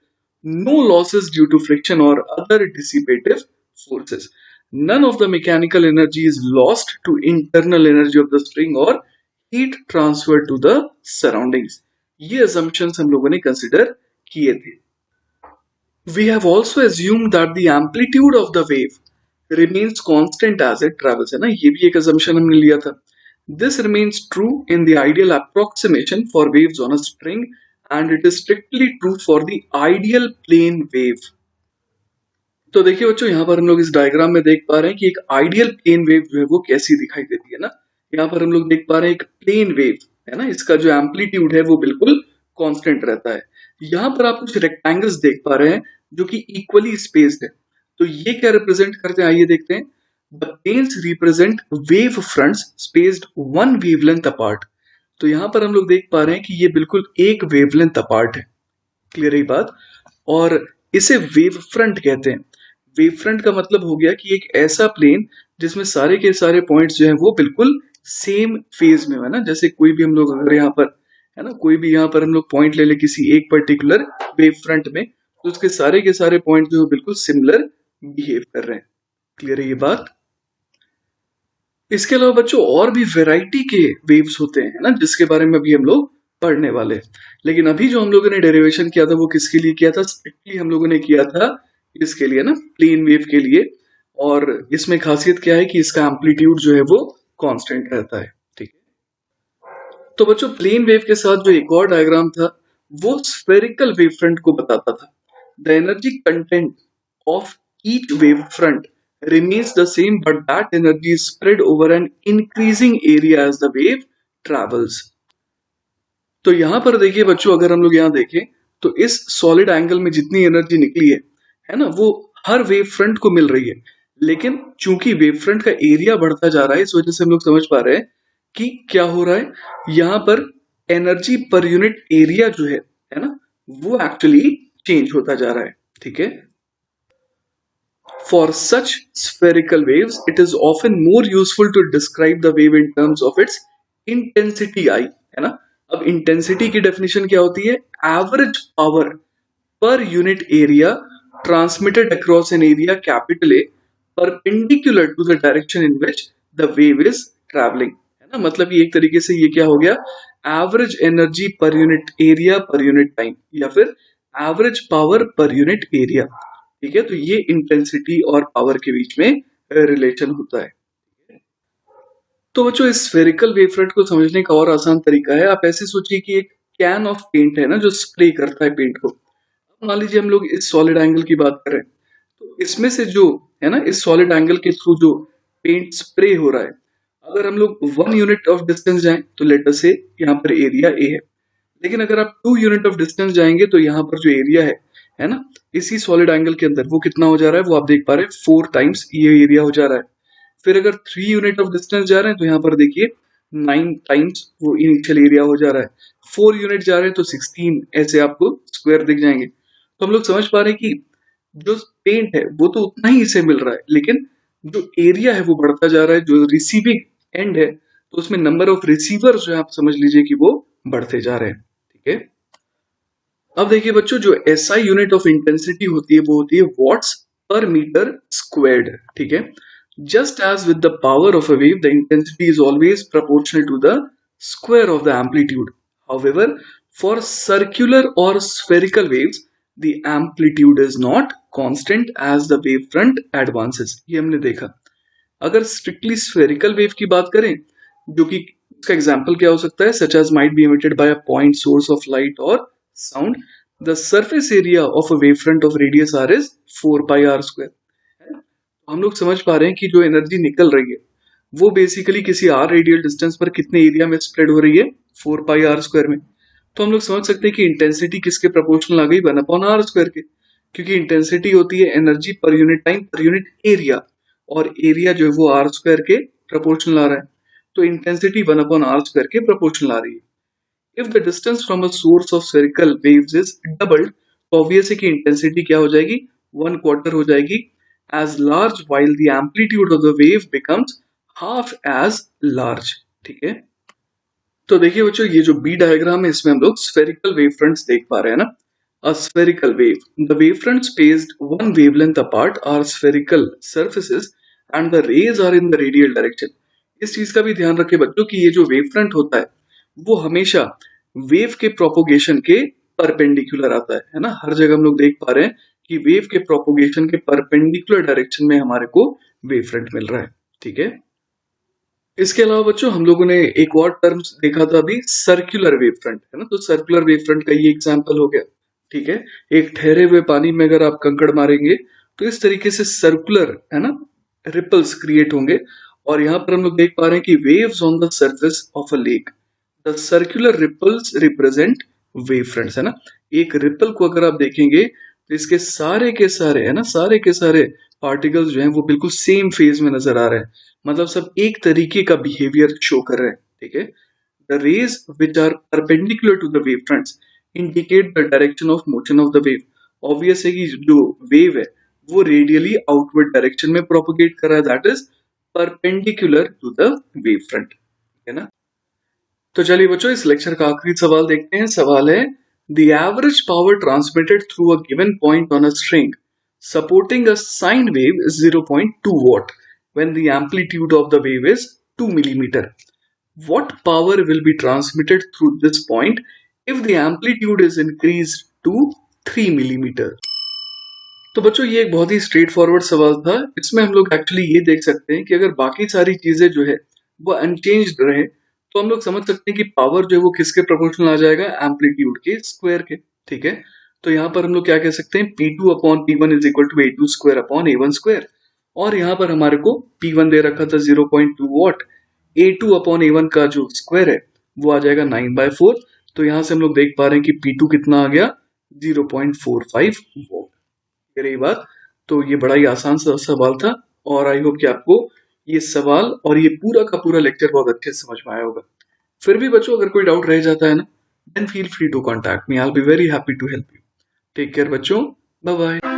no losses due to friction और other dissipative forces. None of the mechanical energy is lost to internal energy of the string or heat transferred to the surroundings. ये assumptions हम लोगों ने consider किए थे। We have also assumed that the amplitude of the wave remains constant as it travels, है ना, ये भी एक assumption हमने लिया था। This remains true in the ideal approximation for waves on a string and it is strictly true for the ideal plane wave. तो देखिए बच्चों, यहाँ पर हम लोग इस डायग्राम में देख पा रहे हैं कि एक आइडियल प्लेन वेव जो है वो कैसी दिखाई देती है ना। यहाँ पर हम लोग देख पा रहे हैं एक प्लेन वेव है ना, इसका जो एम्पलीट्यूड है वो बिल्कुल कांस्टेंट रहता है। यहाँ पर आप कुछ रेक्टेंगल्स देख पा रहे हैं जो कि इक्वली स्पेस्ड है। तो ये क्या रिप्रेजेंट करते हैं, आइए देखते हैं। The planes represent wave fronts spaced one wavelength apart. तो यहाँ पर हम लोग देख पा रहे हैं कि ये बिल्कुल एक वेवलेंथ अपार्ट है। क्लियर है बात। और इसे वेव फ्रंट कहते हैं। वेव फ्रंट का मतलब हो गया कि एक ऐसा प्लेन जिसमें सारे के सारे पॉइंट्स जो हैं वो बिल्कुल सेम फेज में है ना। जैसे कोई भी हम लोग अगर यहाँ पर है ना, कोई भी यहाँ पर हम लोग पॉइंट ले ले किसी एक पर्टिकुलर वेव फ्रंट में, तो उसके सारे के सारे पॉइंट जो है बिल्कुल सिमिलर बिहेव कर रहे हैं। क्लियर है ये बात। इसके अलावा बच्चों और भी वैरायटी के वेव्स होते हैं ना, जिसके बारे में अभी हम लोग पढ़ने वाले। लेकिन अभी जो हम लोगों ने डेरिवेशन किया था वो किसके लिए किया था, स्ट्रिक्टली हम लोगों ने किया था इसके लिए ना, प्लेन वेव के लिए। और इसमें खासियत क्या है कि इसका एम्पलीट्यूड जो है वो कांस्टेंट रहता है, ठीक है। तो बच्चों, प्लेन वेव के साथ जो एक और डायग्राम था वो स्फेरिकल वेव फ्रंट को बताता था। The energy content of each wave front remains the same, but that energy is spread over an increasing area as the wave travels. तो यहां पर देखिए बच्चों, अगर हम लोग यहां देखें तो इस सॉलिड एंगल में जितनी एनर्जी निकली है ना, वो हर वेव फ्रंट को मिल रही है। लेकिन चूंकि वेव फ्रंट का एरिया बढ़ता जा रहा है, इस वजह से हम लोग समझ पा रहे हैं कि क्या हो रहा है, यहां पर एनर्जी पर यूनिट एरिया जो है ना, वो एक्चुअली चेंज होता जा रहा है, ठीक है। For such spherical waves, it is often more useful to describe the wave in terms of its intensity I, है ना। अब intensity की definition क्या होती है, average power per unit area transmitted across an area capital A perpendicular to the direction in which the wave is traveling, है ना। मतलब ये एक तरीके से ये क्या हो गया, average energy per unit area per unit time, या फिर average power per unit area, ठीक है। तो ये इंटेंसिटी और पावर के बीच में रिलेशन होता है। तो बच्चों, इस स्फेरिकल वेवफ्रंट को समझने का और आसान तरीका है, आप ऐसे सोचिए कि एक कैन ऑफ पेंट है ना, जो स्प्रे करता है पेंट को। मान लीजिए हम लोग इस सॉलिड एंगल की बात करें, तो इसमें से जो है ना, इस सॉलिड एंगल के थ्रू जो पेंट स्प्रे हो रहा है, अगर हम लोग 1 यूनिट ऑफ डिस्टेंस जाएं तो लेट अस से यहाँ पर एरिया ए है। लेकिन अगर आप 2 यूनिट ऑफ डिस्टेंस जाएंगे तो यहाँ पर जो एरिया है ना, इसी सॉलिड एंगल के अंदर वो कितना हो जा रहा है, वो आप देख पा रहे हैं 4 टाइम्स ये एरिया हो जा रहा है। फिर अगर 3 यूनिट ऑफ डिस्टेंस जा रहे हैं तो यहाँ पर देखिए 9 टाइम्स वो इनिशियल एरिया हो जा रहा है। 4 यूनिट जा रहे हैं तो 16, ऐसे आपको स्क्वायर दिख जाएंगे। तो हम लोग समझ पा रहे हैं कि जो पेंट है वो तो उतना ही इसे मिल रहा है, लेकिन जो एरिया है वो बढ़ता जा रहा है, जो रिसीविंग एंड है तो उसमें नंबर ऑफ रिसीवर जो है आप समझ लीजिए कि वो बढ़ते जा रहे हैं। ठीक है, अब देखिए बच्चों, जो एसआई यूनिट ऑफ इंटेंसिटी होती है वो होती है वॉट्स पर मीटर स्क्वायर्ड। ठीक है, just as with the power of a wave the intensity is always proportional to the square of the amplitude. However, for circular और spherical waves the amplitude is not constant as the wave front advances. ये हमने देखा। अगर स्ट्रिक्टली स्फेरिकल वेव की बात करें, जो कि इसका एग्जांपल क्या हो सकता है, such as might be emitted by a point source of light और sound, the surface area of a wave front of radius r is 4 pi r square. हम लोग समझ पा रहे हैं कि जो एनर्जी निकल रही है वो बेसिकली किसी आर रेडियल डिस्टेंस पर कितने एरिया में स्प्रेड हो रही है, 4 पाई आर स्क्वायर में। तो हम लोग समझ सकते हैं कि इंटेंसिटी किसके प्रोपोर्शनल आ गई, 1 अपॉन आर स्क्वायर के, क्योंकि इंटेंसिटी होती है energy per unit time per unit area, और एरिया जो है वो आर स्क्वायर के प्रोपोर्शनल आ रहा है। तो इंटेंसिटी 1 अपॉन आर स्क्वायर के प्रोपोर्शनल आ रही है। If the distance from a source of spherical waves is doubled, तो ऑब्वियस है कि इंटेंसिटी क्या हो जाएगी, 1/4 हो जाएगी, as large while the amplitude of the wave becomes half as large. ठीक है, तो देखिए बच्चों, ये जो बी डायग्राम है इसमें हम लोग स्फेरिकल वेव फ्रंट्स देख पा रहे हैं ना। A spherical wave, the wave fronts spaced one wavelength apart are spherical surfaces and the rays are in the radial direction. इस चीज का भी ध्यान रखें बच्चों कि ये जो वेव फ्रंट होता है वो हमेशा वेव के प्रोपोगेशन के परपेंडिकुलर आता है ना। हर जगह हम लोग देख पा रहे हैं कि वेव के प्रोपोगेशन के परपेंडिकुलर डायरेक्शन में हमारे को वेव फ्रंट मिल रहा है। ठीक है, इसके अलावा बच्चों हम लोगों ने एक और टर्म देखा था अभी, सर्कुलर वेव फ्रंट, है ना। तो सर्कुलर वेव फ्रंट का ये एग्जांपल हो गया। ठीक है, एक ठहरे हुए पानी में अगर आप कंकड़ मारेंगे तो इस तरीके से सर्कुलर, है ना, रिपल्स क्रिएट होंगे। और यहाँ पर हम लोग देख पा रहे हैं कि waves on the surface of a lake, the circular ripples represent wave fronts, है ना। एक रिपल को अगर आप देखेंगे तो इसके सारे के सारे, है ना, सारे के सारे पार्टिकल्स जो हैं वो बिल्कुल सेम फेज में नजर आ रहे हैं, मतलब सब एक तरीके का बिहेवियर शो कर रहे हैं। ठीक है, the rays which are perpendicular to the wave fronts indicate the direction of motion of the wave. Obvious है कि जो वेव है वो रेडियली आउटवर्ड डायरेक्शन में प्रोपोगेट कर रहा है, that is perpendicular to the wave front. है ना। तो चलिए बच्चों, इस लेक्चर का आखिरी सवाल देखते हैं। सवाल है, the average power transmitted through a given point on a string supporting a sine wave is 0.2 watt when the amplitude of the wave is 2 millimeter. What power will be transmitted through this point if the amplitude is increased to 3 millimeter? तो बच्चों, ये एक बहुत ही स्ट्रेट फॉरवर्ड सवाल था। इसमें हम लोग एक्चुअली ये देख सकते हैं कि अगर बाकी सारी चीजें जो है वो अनचेंज्ड रहे तो हम लोग समझ सकते हैं कि पावर जो है वो किसके प्रोपोर्शनल आ जाएगा, एम्पलीट्यूड के स्क्वायर के। ठीक है, तो यहाँ पर हम लोग क्या कह सकते हैं, P2 upon P1 is equal to A2 square upon A1 square. और यहाँ पर हमारे को P1 दे रखा था 0.2 वॉट, A2 अपॉन A1 का जो स्क्वायर है वो आ जाएगा 9/4। तो यहाँ से हम लोग देख पा रहे हैं कि P2 कितना आ गया, 0.45 वॉट। रही बात, तो ये बड़ा ही आसान सा सवाल था, और आई होप कि आपको ये सवाल और ये पूरा का पूरा लेक्चर बहुत अच्छे से समझ में आया होगा। फिर भी बच्चों, अगर कोई डाउट रह जाता है ना, then feel free to contact me, I will be very happy to help you. Take care बच्चों, बाय बाय।